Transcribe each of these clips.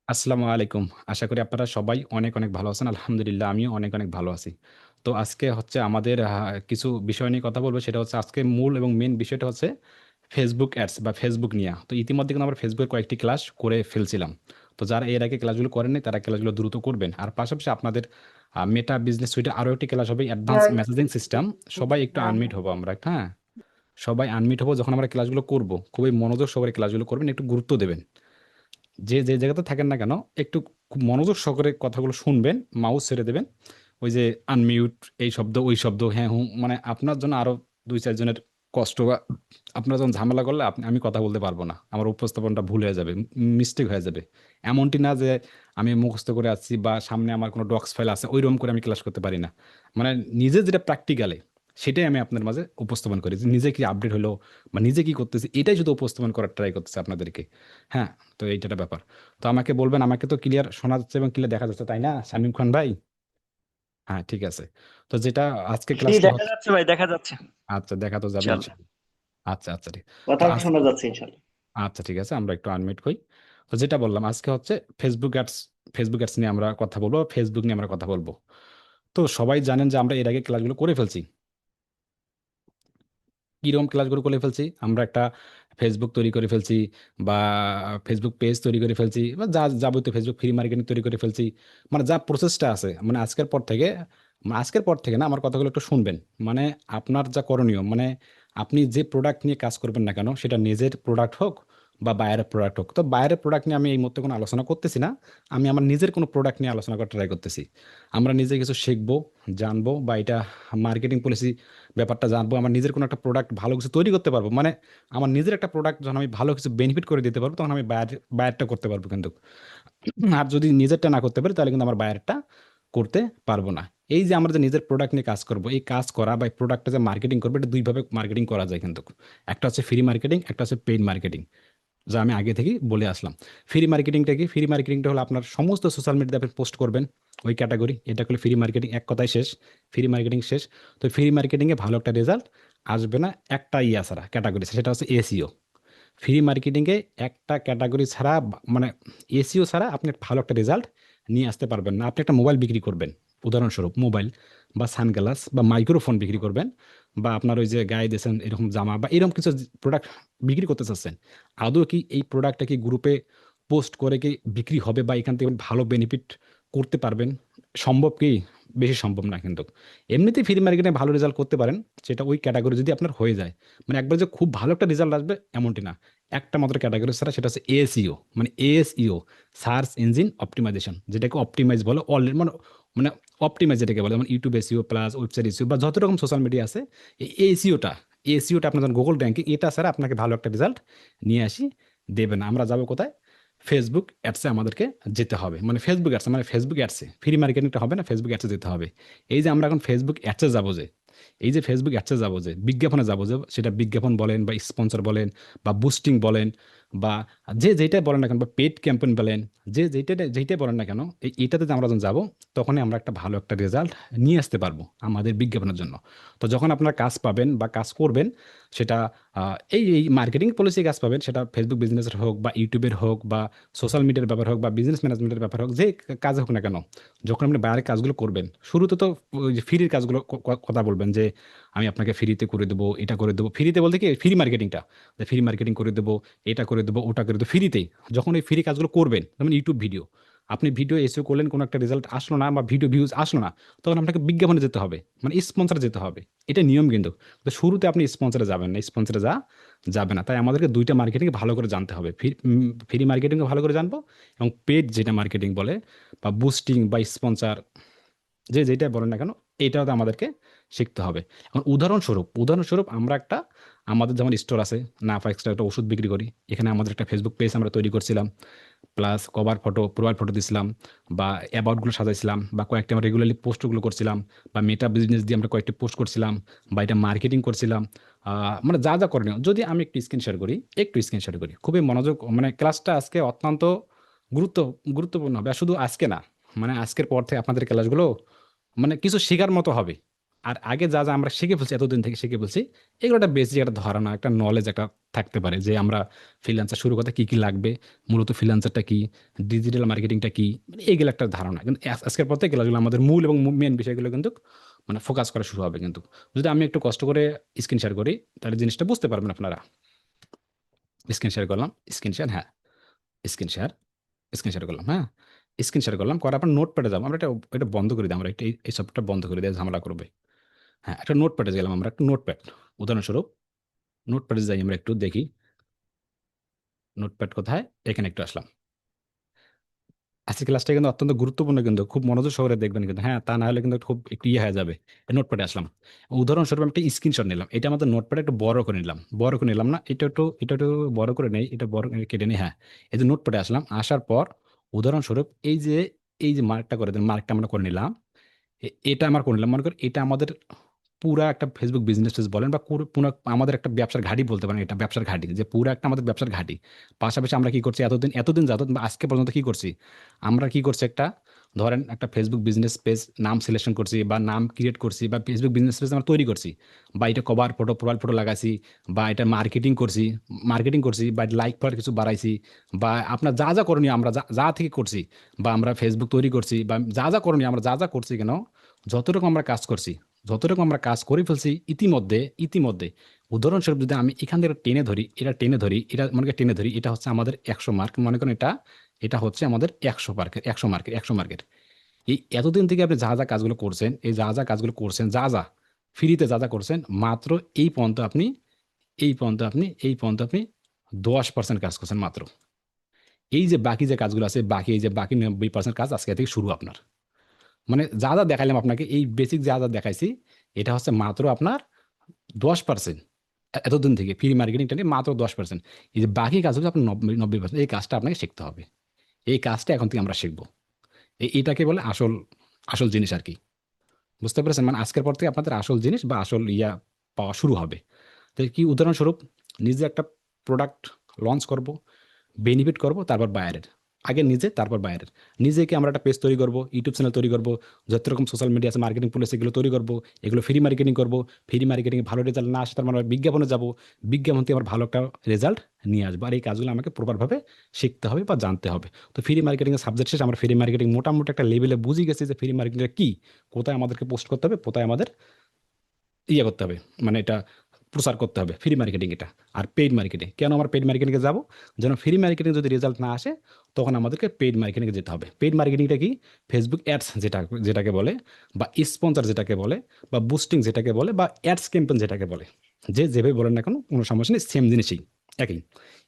আসসালামু আলাইকুম। আশা করি আপনারা সবাই অনেক, অনেক ভালো আছেন। আলহামদুলিল্লাহ আমিও অনেক, অনেক ভালো আছি। তো আজকে হচ্ছে আমাদের কিছু বিষয় নিয়ে কথা বলব। সেটা হচ্ছে আজকে মূল এবং মেইন বিষয়টা হচ্ছে Facebook অ্যাডস বা Facebook নিয়া। তো ইতিমধ্যে কিন্তু আমরা Facebook এ কয়েকটি ক্লাস করে ফেলছিলাম। তো যারা এর আগে ক্লাসগুলো করেননি তারা ক্লাসগুলো দ্রুত করবেন। আর পাশাপাশি আপনাদের মেটা বিজনেস সুইটে আরো একটি ক্লাস হবে অ্যাডভান্স মেসেজিং সিস্টেম। সবাই একটু আনমিউট হবো আমরা, হ্যাঁ? সবাই আনমিউট হবো যখন আমরা ক্লাসগুলো করব। খুবই মনোযোগ সহকারে ক্লাসগুলো করবেন, একটু গুরুত্ব দেবেন। যে জায়গাতে থাকেন না কেন একটু খুব মনোযোগ সহকারে কথাগুলো শুনবেন, মাউস ছেড়ে দেবেন। ওই যে আনমিউট, এই শব্দ ওই শব্দ, হ্যাঁ হুঁ, মানে আপনার জন্য আরো ২-৪ জনের কষ্ট বা আপনার যখন ঝামেলা করলে আমি কথা বলতে পারবো না, আমার উপস্থাপনটা ভুল হয়ে যাবে, মিস্টেক হয়ে যাবে। এমনটি না যে আমি মুখস্থ করে আসছি বা সামনে আমার কোনো ডক্স ফাইল আছে ওইরকম করে আমি ক্লাস করতে পারি না। মানে নিজে যেটা প্র্যাকটিক্যালে সেটাই আমি আপনার মাঝে উপস্থাপন করি, যে নিজে কি আপডেট হলো বা নিজে কি করতেছি এটাই শুধু উপস্থাপন করার ট্রাই করতেছে আপনাদেরকে। হ্যাঁ, তো এইটা একটা ব্যাপার। তো আমাকে বলবেন, আমাকে তো ক্লিয়ার শোনা যাচ্ছে এবং ক্লিয়ার দেখা যাচ্ছে, তাই না শামীম খান ভাই? হ্যাঁ, ঠিক আছে। তো যেটা আজকে জি, ক্লাসটা দেখা হচ্ছে, যাচ্ছে ভাই, দেখা যাচ্ছে। আচ্ছা দেখা তো যাবে ইনশাআল্লাহ ইনশাআল্লাহ। আচ্ছা আচ্ছা ঠিক। তো কথা শোনা যাচ্ছে ইনশাআল্লাহ। আচ্ছা ঠিক আছে, আমরা একটু আনমিউট করি। তো যেটা বললাম আজকে হচ্ছে ফেসবুক অ্যাডস, ফেসবুক অ্যাডস নিয়ে আমরা কথা বলবো, ফেসবুক নিয়ে আমরা কথা বলবো। তো সবাই জানেন যে আমরা এর আগে ক্লাসগুলো করে ফেলছি। কিরকম ক্লাসগুলো করে ফেলছি আমরা, একটা ফেসবুক তৈরি করে ফেলছি বা ফেসবুক পেজ তৈরি করে ফেলছি বা যা যাবতীয় ফেসবুক ফ্রি মার্কেটিং তৈরি করে ফেলছি। মানে যা প্রসেসটা আছে, মানে আজকের পর থেকে, মানে আজকের পর থেকে না, আমার কথাগুলো একটু শুনবেন। মানে আপনার যা করণীয়, মানে আপনি যে প্রোডাক্ট নিয়ে কাজ করবেন না কেন, সেটা নিজের প্রোডাক্ট হোক বা বাইরের প্রোডাক্ট হোক, তো বাইরের প্রোডাক্ট নিয়ে আমি এই মুহূর্তে কোনো আলোচনা করতেছি না। আমি আমার নিজের কোনো প্রোডাক্ট নিয়ে আলোচনা করার ট্রাই করতেছি। আমরা নিজে কিছু শিখবো, জানবো, বা এটা মার্কেটিং পলিসি ব্যাপারটা জানবো, আমার নিজের কোনো একটা প্রোডাক্ট ভালো কিছু তৈরি করতে পারবো। মানে আমার নিজের একটা প্রোডাক্ট যখন আমি ভালো কিছু বেনিফিট করে দিতে পারবো, তখন আমি বায়ারটা করতে পারবো কিন্তু। আর যদি নিজেরটা না করতে পারি তাহলে কিন্তু আমার বায়ারটা করতে পারবো না। এই যে আমরা যে নিজের প্রোডাক্ট নিয়ে কাজ করবো, এই কাজ করা বা এই প্রোডাক্টটা যে মার্কেটিং করবো, এটা দুইভাবে মার্কেটিং করা যায় কিন্তু। একটা হচ্ছে ফ্রি মার্কেটিং, একটা হচ্ছে পেইড মার্কেটিং, যা আমি আগে থেকেই বলে আসলাম। ফ্রি মার্কেটিংটা কি? ফ্রি মার্কেটিংটা হলো আপনার সমস্ত সোশ্যাল মিডিয়াতে আপনি পোস্ট করবেন, ওই ক্যাটাগরি, এটা করলে ফ্রি মার্কেটিং, এক কথায় শেষ, ফ্রি মার্কেটিং শেষ। তো ফ্রি মার্কেটিংয়ে ভালো একটা রেজাল্ট আসবে না একটা ইয়া ছাড়া, ক্যাটাগরি, সেটা হচ্ছে এসইও। ফ্রি মার্কেটিংয়ে একটা ক্যাটাগরি ছাড়া মানে এসইও ছাড়া আপনি ভালো একটা রেজাল্ট নিয়ে আসতে পারবেন না। আপনি একটা মোবাইল বিক্রি করবেন, উদাহরণস্বরূপ মোবাইল বা সানগ্লাস বা মাইক্রোফোন বিক্রি করবেন, বা আপনার ওই যে গায়ে দিয়েছেন এরকম জামা বা এরকম কিছু প্রোডাক্ট বিক্রি করতে চাচ্ছেন। আদৌ কি এই প্রোডাক্টটা কি গ্রুপে পোস্ট করে কি বিক্রি হবে বা এখান থেকে ভালো বেনিফিট করতে পারবেন? সম্ভব কি? বেশি সম্ভব না কিন্তু। এমনিতেই ফ্রি মার্কেটে ভালো রেজাল্ট করতে পারেন, সেটা ওই ক্যাটাগরি যদি আপনার হয়ে যায়। মানে একবার যে খুব ভালো একটা রেজাল্ট আসবে এমনটি না। একটা মাত্র ক্যাটাগরি ছাড়া, সেটা হচ্ছে এএসইও, মানে এএসইও, সার্চ ইঞ্জিন অপটিমাইজেশন, যেটাকে অপটিমাইজ বলে অলরেডি, মানে মানে অপটিমাইজ যেটাকে বলে, মানে YouTube SEO plus website SEO বা যত রকম সোশ্যাল মিডিয়া আছে, এই এসইওটা, এসইওটা আপনার গুগল র্যাঙ্কিং, এটা ছাড়া আপনাকে ভালো একটা রেজাল্ট নিয়ে আসি দেবে না। আমরা যাবো কোথায়? ফেসবুক অ্যাডসে আমাদেরকে যেতে হবে। মানে ফেসবুক অ্যাডসে, মানে ফেসবুক অ্যাডসে ফ্রি মার্কেটিংটা হবে না, ফেসবুক অ্যাডসে যেতে হবে। এই যে আমরা এখন ফেসবুক অ্যাডসে যাবো যে, এই যে ফেসবুক অ্যাডসে যাবো যে, বিজ্ঞাপনে যাবো যে, সেটা বিজ্ঞাপন বলেন বা স্পন্সর বলেন বা বুস্টিং বলেন বা যে যেইটাই বলেন না কেন, বা পেড ক্যাম্পেইন বলেন, যে যেইটাই যেইটাই বলেন না কেন, এইটাতে যে আমরা যখন যাবো, তখনই আমরা একটা ভালো একটা রেজাল্ট নিয়ে আসতে পারবো আমাদের বিজ্ঞাপনের জন্য। তো যখন আপনারা কাজ পাবেন বা কাজ করবেন, সেটা এই মার্কেটিং পলিসি কাজ পাবেন, সেটা ফেসবুক বিজনেসের হোক বা ইউটিউবের হোক বা সোশ্যাল মিডিয়ার ব্যাপার হোক বা বিজনেস ম্যানেজমেন্টের ব্যাপার হোক, যে কাজ হোক না কেন, যখন আপনি বাইরের কাজগুলো করবেন, শুরুতে তো ওই যে ফ্রির কাজগুলো কথা বলবেন যে আমি আপনাকে ফ্রিতে করে দেবো, এটা করে দেবো। ফ্রিতে বলতে কি, ফ্রি মার্কেটিংটা, যে ফ্রি মার্কেটিং করে দেবো, এটা করে দেবো, ওটা করে দেবো ফ্রিতেই। যখন এই ফ্রি কাজগুলো করবেন, যেমন ইউটিউব ভিডিও, আপনি ভিডিও এসিও করলেন, কোনো একটা রেজাল্ট আসলো না বা ভিডিও ভিউজ আসলো না, তখন আপনাকে বিজ্ঞাপনে যেতে হবে, মানে স্পন্সরে যেতে হবে। এটা নিয়ম কিন্তু। তো শুরুতে আপনি স্পন্সরে যাবেন না, স্পন্সরে যাবে না। তাই আমাদেরকে দুইটা মার্কেটিং ভালো করে জানতে হবে। ফ্রি মার্কেটিং ভালো করে জানবো, এবং পেড যেটা মার্কেটিং বলে বা বুস্টিং বা স্পন্সর, যে যেটাই বলেন না কেন, এইটাও তো আমাদেরকে শিখতে হবে। এখন উদাহরণস্বরূপ আমরা একটা, আমাদের যেমন স্টোর আছে, নাফা এক্সট্রা একটা ওষুধ বিক্রি করি, এখানে আমাদের একটা ফেসবুক পেজ আমরা তৈরি করছিলাম, plus cover photo, profile photo দিছিলাম, বা অ্যাবাউটগুলো সাজাইছিলাম, বা কয়েকটা আমরা রেগুলারলি পোস্টগুলো করছিলাম, বা মেটা বিজনেস দিয়ে আমরা কয়েকটি পোস্ট করছিলাম, বা এটা মার্কেটিং করছিলাম। মানে যা যা করণীয়, যদি আমি একটু স্ক্রিন শেয়ার করি, খুবই মনোযোগ, মানে ক্লাসটা আজকে অত্যন্ত গুরুত্ব গুরুত্বপূর্ণ হবে। আর শুধু আজকে না, মানে আজকের পর থেকে আপনাদের ক্লাসগুলো মানে কিছু শেখার মতো হবে। আর আগে যা যা আমরা শিখে ফেলছি, এতদিন থেকে শিখে ফেলছি, এগুলো একটা বেসিক একটা ধারণা, একটা নলেজ একটা থাকতে পারে যে আমরা ফ্রিল্যান্সার শুরু করতে কি কি লাগবে, মূলত ফ্রিল্যান্সারটা কি, ডিজিটাল মার্কেটিংটা কি, মানে এইগুলো একটা ধারণা। কিন্তু আজকের পর থেকে এগুলো আমাদের মূল এবং মেন বিষয়গুলো কিন্তু মানে ফোকাস করা শুরু হবে। কিন্তু যদি আমি একটু কষ্ট করে স্ক্রিন শেয়ার করি, তাহলে জিনিসটা বুঝতে পারবেন আপনারা। স্ক্রিন শেয়ার করলাম, স্ক্রিন শেয়ার, হ্যাঁ, স্ক্রিন শেয়ার, স্ক্রিন শেয়ার করলাম, হ্যাঁ, স্ক্রিন শেয়ার করলাম, করার পর নোটপ্যাডে যাবো। আমরা এটা এটা বন্ধ করে দিই, আমরা একটা এই সবটা বন্ধ করে দিয়ে ঝামেলা করবে। হ্যাঁ, একটা নোটপ্যাডে গেলাম, আমরা একটা নোটপ্যাড, উদাহরণস্বরূপ নোটপ্যাডে যাই, আমরা একটু দেখি নোটপ্যাড কোথায়। এখানে একটু আসলাম। আজকের ক্লাসটা কিন্তু অত্যন্ত গুরুত্বপূর্ণ, কিন্তু খুব মনোযোগ সহকারে দেখবেন কিন্তু, হ্যাঁ, তা না হলে কিন্তু খুব একটু ইয়ে হয়ে যাবে। নোটপ্যাডে আসলাম, উদাহরণস্বরূপ আমি একটা স্ক্রিনশট নিলাম, এটা আমাদের নোটপ্যাডে একটু বড় করে নিলাম, বড় করে নিলাম না, এটা একটু বড় করে নেই, এটা বড় কেটে নেই, হ্যাঁ। এই যে নোটপ্যাডে আসলাম, আসার পর উদাহরণস্বরূপ এই যে মার্কটা করে দেন, মার্কটা আমরা করে নিলাম। এটা আমার করে নিলাম, মনে করি এটা আমাদের পুরা একটা ফেসবুক বিজনেস বলেন বা পুরো আমাদের একটা ব্যবসার ঘাঁটি বলতে পারেন, এটা ব্যবসার ঘাঁটি, যে পুরো একটা আমাদের ব্যবসার ঘাঁটি। পাশাপাশি আমরা কি করছি, এতদিন এতদিন যাবত বা আজকে পর্যন্ত কি করছি, আমরা কি করছি, একটা ধরেন একটা ফেসবুক বিজনেস পেজ নাম সিলেকশন করছি বা নাম ক্রিয়েট করছি বা ফেসবুক বিজনেস পেজ আমরা তৈরি করছি, বা এটা কভার ফটো, প্রোফাইল ফটো লাগাইছি, বা এটা মার্কেটিং করছি বা লাইক ফলোয়ার কিছু বাড়াইছি, বা আপনার যা যা করণীয় আমরা যা যা থেকে করছি, বা আমরা ফেসবুক তৈরি করছি, বা যা যা করণীয় আমরা যা যা করছি কেন, যতটুকু আমরা কাজ করছি, যতটুকু আমরা কাজ করে ফেলছি ইতিমধ্যে উদাহরণস্বরূপ যদি আমি এখান থেকে এটা মনে করি টেনে ধরি, এটা হচ্ছে আমাদের 100 মার্ক, মনে করেন এটা এটা হচ্ছে আমাদের 100 মার্কের। এই এতদিন থেকে আপনি যা যা কাজগুলো করছেন, এই যা যা কাজগুলো করছেন, যা যা ফ্রিতে যা যা করছেন, মাত্র এই পর্যন্ত আপনি এই পর্যন্ত আপনি 10% কাজ করছেন মাত্র। এই যে বাকি যে কাজগুলো আছে, বাকি 90% কাজ আজকে থেকে শুরু আপনার। মানে যা যা দেখাইলাম আপনাকে, এই বেসিক যা যা দেখাইছি, এটা হচ্ছে মাত্র আপনার 10%। এতদিন থেকে ফ্রি মার্কেটিংটা নিয়ে মাত্র 10%। এই যে বাকি কাজ হচ্ছে আপনার 90%, এই কাজটা আপনাকে শিখতে হবে। এই কাজটা এখন থেকে আমরা শিখবো। এটাকে বলে আসল আসল জিনিস আর কি। বুঝতে পেরেছেন? মানে আজকের পর থেকে আপনাদের আসল জিনিস বা আসল ইয়া পাওয়া শুরু হবে। তো কি উদাহরণস্বরূপ, নিজে একটা প্রোডাক্ট লঞ্চ করব, বেনিফিট করব, তারপর বাইরের। আগে নিজে, তারপর বাইরের। নিজেকে আমরা একটা পেজ তৈরি করব, ইউটিউব চ্যানেল তৈরি করব, যত রকম সোশ্যাল মিডিয়া আছে, মার্কেটিং পলিসি, এগুলো তৈরি করব। এগুলো ফ্রি মার্কেটিং করব। ফ্রি মার্কেটিং ভালো রেজাল্ট না আসে, তার মানে আমরা বিজ্ঞাপনে যাব। বিজ্ঞাপন থেকে আবার ভালো একটা রেজাল্ট নিয়ে আসবো। আর এই কাজগুলো আমাকে প্রপারভাবে শিখতে হবে বা জানতে হবে। তো ফ্রি মার্কেটিং এর সাবজেক্ট শেষে আমরা ফ্রি মার্কেটিং মোটামুটি একটা লেভেলে বুঝে গেছি যে ফ্রি মার্কেটিংটা কি, কোথায় আমাদেরকে পোস্ট করতে হবে, কোথায় আমাদের ইয়ে করতে হবে, মানে এটা প্রচার করতে হবে, ফ্রি মার্কেটিং এটা। আর পেইড মার্কেটিং, কেন আমরা পেইড মার্কেটিংয়ে যাব? যেন ফ্রি মার্কেটিং যদি রেজাল্ট না আসে, তখন আমাদেরকে পেইড মার্কেটিংয়ে যেতে হবে। পেইড মার্কেটিংটা কি? ফেসবুক অ্যাডস যেটাকে বলে, বা স্পন্সর যেটাকে বলে, বা বুস্টিং যেটাকে বলে, বা অ্যাডস ক্যাম্পেইন যেটাকে বলে, যে যেভাবে বলেন না কেন কোনো সমস্যা নেই, সেম জিনিসই, একই।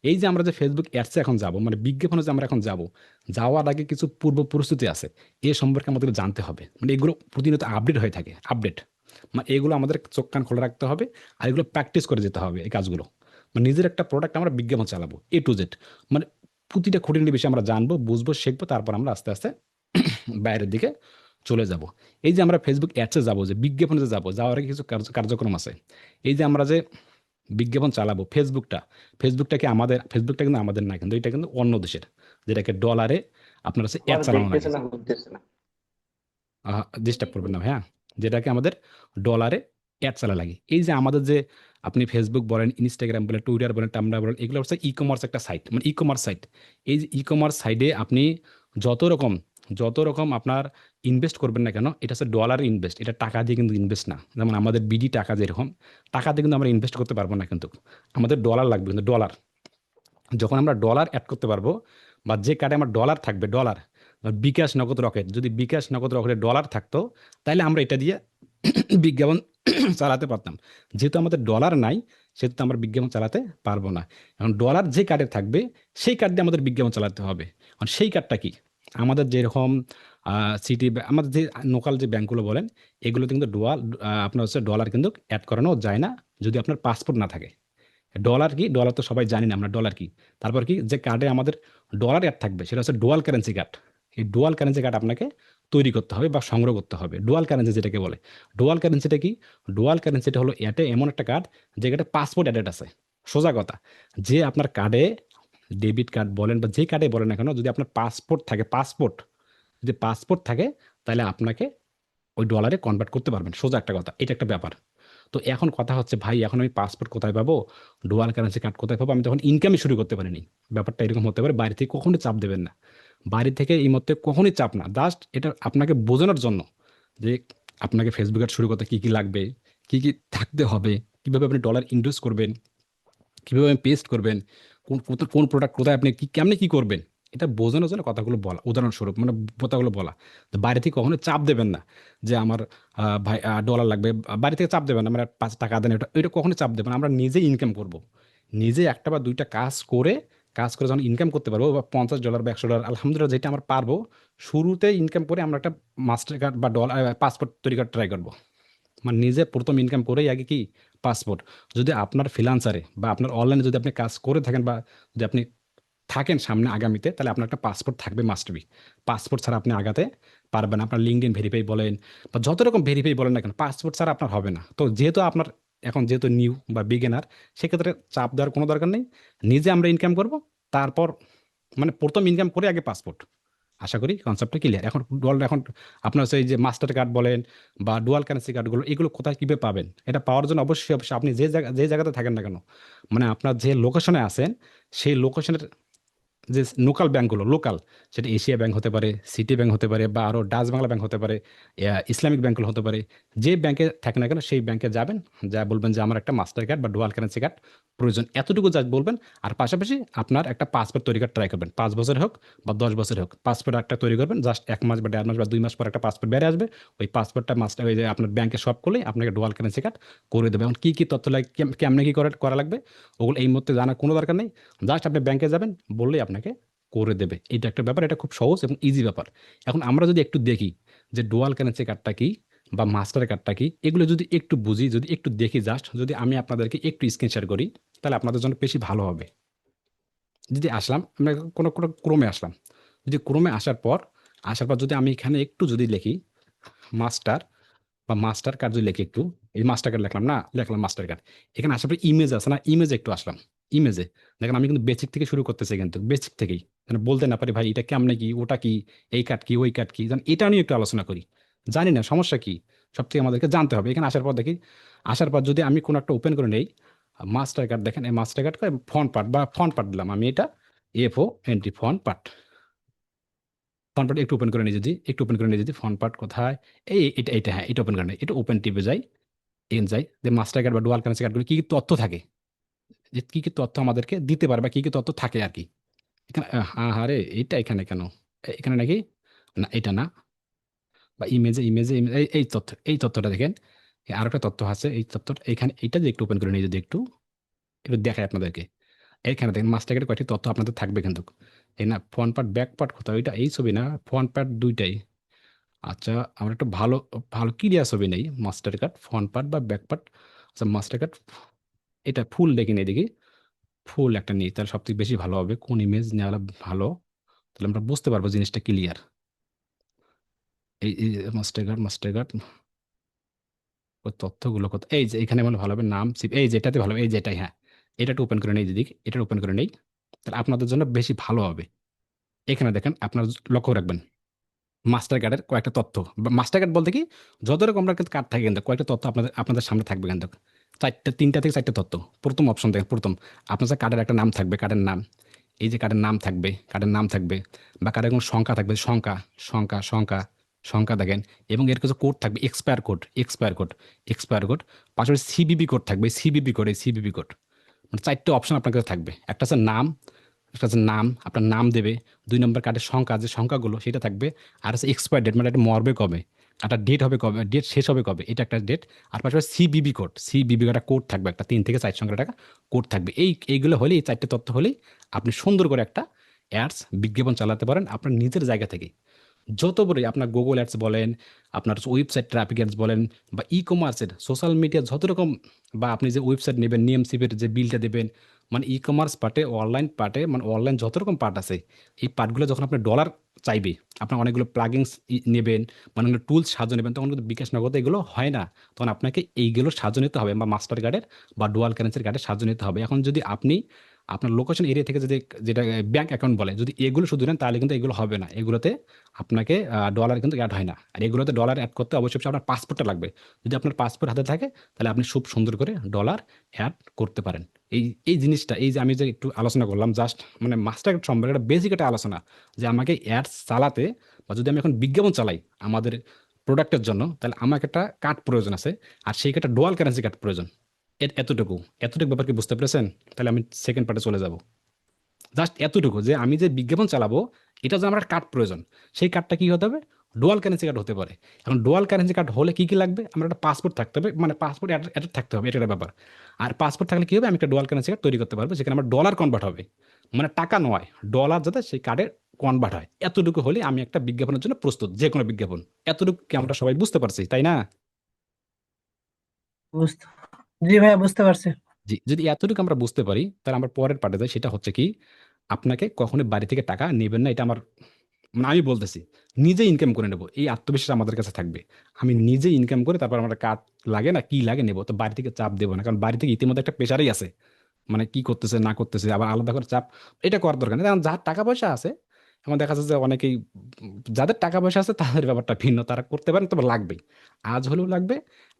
এই যে আমরা যে ফেসবুক অ্যাডসে এখন যাব, মানে বিজ্ঞাপনে যে আমরা এখন যাব, যাওয়ার আগে কিছু পূর্ব প্রস্তুতি আছে, এ সম্পর্কে আমাদের জানতে হবে। মানে এগুলো প্রতিনিয়ত আপডেট হয়ে থাকে, আপডেট। মানে এগুলো আমাদের চোখ কান খোলা রাখতে হবে, আর এগুলো প্র্যাকটিস করে যেতে হবে এই কাজগুলো। মানে নিজের একটা প্রোডাক্ট আমরা বিজ্ঞাপন চালাবো A to Z, মানে প্রতিটা খুঁটিনাটি বিষয়ে আমরা জানবো, বুঝবো, শিখবো, তারপর আমরা আস্তে আস্তে বাইরের দিকে চলে যাব। এই যে আমরা ফেসবুক অ্যাডসে যাবো, যে বিজ্ঞাপনে যে যাবো, যাওয়ার আগে কিছু কার্যক্রম আছে। এই যে আমরা যে বিজ্ঞাপন চালাবো, ফেসবুকটা কিন্তু আমাদের না, কিন্তু এটা কিন্তু অন্য দেশের, যেটাকে ডলারে আপনার হচ্ছে আমার অ্যাড চালানো লাগে। দেখতেছে না, হইতেছে না। ডিস্টার্ব করবেন না ভাইয়া। যেটাকে আমাদের ডলারে অ্যাড চালা লাগে। এই যে আমাদের যে আপনি ফেসবুক বলেন, ইনস্টাগ্রাম বলেন, টুইটার বলেন, টামরা বলেন, এগুলো হচ্ছে ই কমার্স একটা সাইট, মানে ই কমার্স সাইট। এই যে ই কমার্স সাইডে আপনি যত রকম যত রকম আপনার ইনভেস্ট করবেন না কেন, এটা হচ্ছে ডলার ইনভেস্ট, এটা টাকা দিয়ে কিন্তু ইনভেস্ট না। যেমন আমাদের বিডি টাকা যেরকম, টাকা দিয়ে কিন্তু আমরা ইনভেস্ট করতে পারবো না, কিন্তু আমাদের ডলার লাগবে। কিন্তু ডলার, যখন আমরা ডলার অ্যাড করতে পারবো, বা যে কার্ডে আমার ডলার থাকবে, ডলার, বিকাশ নগদ রকেট, যদি বিকাশ নগদ রকেটে ডলার থাকতো, তাহলে আমরা এটা দিয়ে বিজ্ঞাপন চালাতে পারতাম। যেহেতু আমাদের ডলার নাই, সেহেতু তো আমরা বিজ্ঞাপন চালাতে পারবো না। এখন ডলার যে কার্ডে থাকবে, সেই কার্ড দিয়ে আমাদের বিজ্ঞাপন চালাতে হবে। এখন সেই কার্ডটা কি? আমাদের যেরকম সিটি, আমাদের যে লোকাল যে ব্যাংকগুলো বলেন, এগুলোতে কিন্তু আপনার হচ্ছে ডলার কিন্তু অ্যাড করানো যায় না, যদি আপনার পাসপোর্ট না থাকে। ডলার কি? ডলার তো সবাই জানি না আমরা ডলার কি। তারপর কি, যে কার্ডে আমাদের ডলার অ্যাড থাকবে, সেটা হচ্ছে ডুয়াল কারেন্সি কার্ড। এই ডুয়াল কারেন্সি কার্ড আপনাকে তৈরি করতে হবে বা সংগ্রহ করতে হবে। ডুয়াল কারেন্সি যেটাকে বলে, ডুয়াল কারেন্সিটা কি? ডুয়াল কারেন্সিটা হলো এতে এমন একটা কার্ড, যে কার্ডে পাসপোর্ট অ্যাডেড আছে। সোজা কথা, যে আপনার কার্ডে, ডেবিট কার্ড বলেন বা যে কার্ডে বলেন না কেন, যদি আপনার পাসপোর্ট থাকে, যদি পাসপোর্ট থাকে, তাহলে আপনাকে ওই ডলারে কনভার্ট করতে পারবেন, সোজা একটা কথা, এটা একটা ব্যাপার। তো এখন কথা হচ্ছে ভাই, এখন আমি পাসপোর্ট কোথায় পাবো, ডুয়াল কারেন্সি কার্ড কোথায় পাবো, আমি তখন ইনকামই শুরু করতে পারিনি। ব্যাপারটা এরকম হতে পারে, বাইরে থেকে কখনোই চাপ দেবেন না। বাইরে থেকে এই মধ্যে কখনোই চাপ না, জাস্ট এটা আপনাকে বোঝানোর জন্য যে আপনাকে ফেসবুক শুরু করতে কি কি লাগবে, কি কি থাকতে হবে, কিভাবে আপনি ডলার ইনভেস্ট করবেন, কিভাবে আপনি পেস্ট করবেন, কোন কোন কোন প্রোডাক্ট কোথায় আপনি কি কেমনে কি করবেন, এটা বোঝানোর জন্য কথাগুলো বলা, উদাহরণস্বরূপ মানে কথাগুলো বলা। তো বাইরে থেকে কখনো চাপ দেবেন না যে আমার ভাই ডলার লাগবে, বাইরে থেকে চাপ দেবেন না, আমরা 5 টাকা দেন, এটা এটা কখনো চাপ দেবেন না। আমরা নিজেই ইনকাম করব, নিজে একটা বা দুইটা কাজ করে যখন ইনকাম করতে পারবো, বা $50 বা $100, আলহামদুলিল্লাহ যেটা আমরা পারবো, শুরুতে ইনকাম করে আমরা একটা মাস্টার কার্ড বা ডলার পাসপোর্ট তৈরি করে ট্রাই করবো। মানে নিজে প্রথম ইনকাম করেই আগে কি পাসপোর্ট। যদি আপনার ফ্রিল্যান্সারে বা আপনার অনলাইনে যদি আপনি কাজ করে থাকেন, বা যদি আপনি থাকেন সামনে আগামীতে, তাহলে আপনার একটা পাসপোর্ট থাকবে, মাস্ট বি। পাসপোর্ট ছাড়া আপনি আগাতে পারবেন না। আপনার লিঙ্কডইন ভেরিফাই বলেন বা যত রকম ভেরিফাই বলেন না কেন, পাসপোর্ট ছাড়া আপনার হবে না। তো যেহেতু আপনার এখন যেহেতু নিউ বা বিগিনার, সেক্ষেত্রে চাপ দেওয়ার কোনো দরকার নেই। নিজে আমরা ইনকাম করব, তারপর মানে প্রথম ইনকাম করে আগে পাসপোর্ট। আশা করি কনসেপ্টটা ক্লিয়ার। এখন আপনার হচ্ছে এই যে মাস্টার কার্ড বলেন বা ডুয়াল কারেন্সি কার্ডগুলো, এগুলো কোথায় কীভাবে পাবেন, এটা পাওয়ার জন্য অবশ্যই অবশ্যই আপনি যে জায়গাতে থাকেন না কেন, মানে আপনার যে লোকেশনে আছেন, সেই লোকেশনের যে লোকাল ব্যাংকগুলো, লোকাল, সেটা এশিয়া ব্যাংক হতে পারে, সিটি ব্যাংক হতে পারে, বা আরও ডাচ বাংলা ব্যাংক হতে পারে, ইসলামিক ব্যাংকগুলো হতে পারে, যে ব্যাংকে থাকে না কেন সেই ব্যাংকে যাবেন, যা বলবেন যে আমার একটা মাস্টার কার্ড বা ডুয়াল কারেন্সি কার্ড প্রয়োজন, এতটুকু যা বলবেন। আর পাশাপাশি আপনার একটা পাসপোর্ট তৈরি করে ট্রাই করবেন, 5 বছর হোক বা 10 বছর হোক, পাসপোর্ট একটা তৈরি করবেন। জাস্ট 1 মাস বা 1.5 মাস বা 2 মাস পর একটা পাসপোর্ট বেড়ে আসবে। ওই পাসপোর্টটা মাস্টার, ওই যে আপনার ব্যাংকে সব করলেই আপনাকে ডুয়াল কারেন্সি কার্ড করে দেবে। এখন কী কী তথ্য লাগে, কেমনে কী করা লাগবে, ওগুলো এই মুহূর্তে জানার কোনো দরকার নেই। জাস্ট আপনি ব্যাংকে যাবেন, বললেই আপনাকে করে দেবে। এটা একটা ব্যাপার, এটা খুব সহজ এবং ইজি ব্যাপার। এখন আমরা যদি একটু দেখি যে ডুয়াল কারেন্সি কার্ডটা কি বা মাস্টার কার্ডটা কি, এগুলো যদি একটু বুঝি, যদি একটু দেখি, জাস্ট যদি আমি আপনাদেরকে একটু স্ক্রিন শেয়ার করি, তাহলে আপনাদের জন্য বেশি ভালো হবে। যদি আসলাম আমরা কোনো কোনো ক্রমে আসলাম, যদি ক্রমে আসার পর যদি আমি এখানে একটু যদি লিখি মাস্টার বা মাস্টার কার্ড, যদি লিখি একটু, এই মাস্টার কার্ড লিখলাম না, লিখলাম মাস্টার কার্ড। এখানে আসার পর ইমেজ আছে না, ইমেজে একটু আসলাম। ইমেজে দেখেন, আমি কিন্তু বেসিক থেকে শুরু করতেছি, কিন্তু বেসিক থেকেই, মানে বলতে না পারি ভাই এটা কেমনে কি, ওটা কি, এই কার্ড কি, ওই কার্ড কি, এটা নিয়ে একটু আলোচনা করি। জানি না সমস্যা কি, সব থেকে আমাদেরকে জানতে হবে। এখানে আসার পর দেখি, আসার পর যদি আমি কোনো একটা ওপেন করে নেই, মাস্টার কার্ড, দেখেন এই মাস্টার কার্ড ফন্ট পার্ট বা ফন্ট পার্ট দিলাম আমি, এটা FONT font part. Font part একটু ওপেন করে নিই, যদি একটু ওপেন করে নিই, যদি ফন্ট পার্ট কোথায়, এটা হ্যাঁ, এটা ওপেন করে নিই, এটা ওপেন টিপে যাই, যাই যে মাস্টার কার্ড বা ডুয়াল কারেন্সি কার্ডগুলো কি কি তথ্য থাকে, যে কি কি তথ্য আমাদেরকে দিতে পারে বা কি কি তথ্য থাকে আর কি। এখানে হ্যাঁ হ্যাঁ রে, এইটা এখানে কেন, এখানে নাকি, না এটা না, বা ইমেজে এই তথ্য, এই তথ্যটা দেখেন। আর একটা তথ্য আছে, এই তথ্যটা এখানে, এইটা যে একটু ওপেন করে নিই, যদি একটু একটু দেখায় আপনাদেরকে। এইখানে দেখেন মাস্টার কার্ডের কয়েকটি তথ্য আপনাদের থাকবে কিন্তু। এই না ফ্রন্ট পার্ট ব্যাক পার্ট কোথাও, এটা এই ছবি না, ফ্রন্ট পার্ট দুইটাই। আচ্ছা, আমরা একটু ভালো ভালো ক্লিয়ার ছবি নেই, মাস্টার কার্ড ফ্রন্ট পার্ট বা ব্যাক পার্ট। আচ্ছা মাস্টার কার্ড, এটা ফুল দেখি নেই, দেখি ফুল একটা নেই, তাহলে সবথেকে বেশি ভালো হবে। কোন ইমেজ নেওয়া ভালো, তাহলে আমরা বুঝতে পারবো জিনিসটা ক্লিয়ার। এই মাস্টার কার্ড ওই তথ্যগুলো কত, এই যে এখানে বলে ভালো হবে, নাম সিপ, এই যেটাতে ভালো হবে, এই যেটাই হ্যাঁ, এটা একটু ওপেন করে নেই, যদি এটা ওপেন করে নেই, তাহলে আপনাদের জন্য বেশি ভালো হবে। এখানে দেখেন, আপনার লক্ষ্য রাখবেন মাস্টার কার্ডের কয়েকটা তথ্য। মাস্টার কার্ড বলতে কি, যত রকম আপনার কার্ড থাকে, কিন্তু কয়েকটা তথ্য আপনাদের আপনাদের সামনে থাকবে কিন্তু, 3টা থেকে 4টে তথ্য। প্রথম অপশন দেখেন, প্রথম আপনার যে কার্ডের একটা নাম থাকবে, কার্ডের নাম, এই যে কার্ডের নাম থাকবে বা কার্ডের কোনো সংখ্যা থাকবে, সংখ্যা দেখেন। এবং এর কিছু কোড থাকবে, এক্সপায়ার কোড। পাশাপাশি সিবিবি কোড থাকবে, সিবিবি কোড। মানে 4টে অপশন আপনার কাছে থাকবে। একটা হচ্ছে নাম, আপনার নাম দেবে। 2 নম্বর কার্ডের সংখ্যা, যে সংখ্যাগুলো সেটা থাকবে। আর হচ্ছে এক্সপায়ার ডেট, মানে এটা মরবে কবে, একটা ডেট হবে কবে, ডেট শেষ হবে কবে, এটা একটা ডেট। আর পাশাপাশি সিবিবি একটা কোড থাকবে, একটা 3 থেকে 4 সংখ্যার একটা কোড থাকবে। এইগুলো হলে, এই 4টে তথ্য হলেই আপনি সুন্দর করে একটা অ্যাডস বিজ্ঞাপন চালাতে পারেন আপনার নিজের জায়গা থেকে। যত বড়ই আপনার গুগল অ্যাডস বলেন, আপনার ওয়েবসাইট ট্রাফিক অ্যাডস বলেন, বা ই কমার্সের সোশ্যাল মিডিয়া যত রকম, বা আপনি যে ওয়েবসাইট নেবেন, নিএমসিপের যে বিলটা দেবেন, মানে ই কমার্স পার্টে, অনলাইন পার্টে, মানে অনলাইন যত রকম পার্ট আছে, এই পার্টগুলো যখন আপনি ডলার চাইবে, আপনার অনেকগুলো প্লাগিংস নেবেন, মানে অনেকগুলো টুলস সাহায্য নেবেন, তখন কিন্তু বিকাশ নগদে এগুলো হয় না। তখন আপনাকে এইগুলো সাহায্য নিতে হবে, বা মাস্টার কার্ডের বা ডুয়াল কারেন্সির কার্ডের সাহায্য নিতে হবে। এখন যদি আপনি আপনার লোকেশন এরিয়া থেকে যদি, যেটা ব্যাংক অ্যাকাউন্ট বলে, যদি এগুলো শুধু নেন তাহলে কিন্তু এগুলো হবে না। এগুলোতে আপনাকে ডলার কিন্তু অ্যাড হয় না। আর এগুলোতে ডলার অ্যাড করতে অবশ্যই আপনার পাসপোর্টটা লাগবে। যদি আপনার পাসপোর্ট হাতে থাকে তাহলে আপনি খুব সুন্দর করে ডলার অ্যাড করতে পারেন। এই এই জিনিসটা, এই যে আমি যে একটু আলোচনা করলাম, জাস্ট মানে মাস্টার সম্পর্কে একটা বেসিক একটা আলোচনা, যে আমাকে অ্যাডস চালাতে বা যদি আমি এখন বিজ্ঞাপন চালাই আমাদের প্রোডাক্টের জন্য, তাহলে আমাকে একটা কার্ড প্রয়োজন আছে। আর সেই কার্ডটা ডুয়াল কারেন্সি কার্ড প্রয়োজন। এতটুকু এতটুকু ব্যাপার কি বুঝতে পেরেছেন? তাহলে আমি সেকেন্ড পার্টে চলে যাব। জাস্ট এতটুকু যে আমি যে বিজ্ঞাপন চালাবো, এটা যে আমার কার্ড প্রয়োজন, সেই কার্ডটা কি হতে হবে? ডুয়াল কারেন্সি কার্ড হতে পারে। এখন ডুয়াল কারেন্সি কার্ড হলে কি কি লাগবে? আমার একটা পাসপোর্ট থাকতে হবে, মানে পাসপোর্ট অ্যাটাচ থাকতে হবে, এটা একটা ব্যাপার। আর পাসপোর্ট থাকলে কি হবে? আমি একটা ডুয়াল কারেন্সি কার্ড তৈরি করতে পারবো, যেখানে আমার ডলার কনভার্ট হবে, মানে টাকা নয়, ডলার যাতে সেই কার্ডে কনভার্ট হয়। এতটুকু হলে আমি একটা বিজ্ঞাপনের জন্য প্রস্তুত, যে কোনো বিজ্ঞাপন। এতটুকু কি আমরা সবাই বুঝতে পারছি, তাই না? বুঝতে জি ভাইয়া, বুঝতে পারছি। জি, যদি এতটুকু আমরা বুঝতে পারি, তাহলে আমরা পরের পার্টে যাই। সেটা হচ্ছে কি, আপনাকে কখনোই বাড়ি থেকে টাকা নেবেন না, এটা আমার, মানে আমি বলতেছি, নিজে ইনকাম করে নেবো, এই আত্মবিশ্বাস আমাদের কাছে থাকবে। আমি নিজে ইনকাম করে তারপর আমার কাজ লাগে না কি লাগে নেবো, তো বাড়ি থেকে চাপ দেবো না, কারণ বাড়ি থেকে ইতিমধ্যে একটা প্রেশারই আছে, মানে কি করতেছে না করতেছে আবার আলাদা করে চাপ, এটা করার দরকার নেই। কারণ যার টাকা পয়সা আছে, এখন দেখা যাচ্ছে যে অনেকেই, যাদের টাকা পয়সা আছে তাদের ব্যাপারটা ভিন্ন, তারা করতে পারেন, তবে লাগবেই। আজ হলেও লাগবে,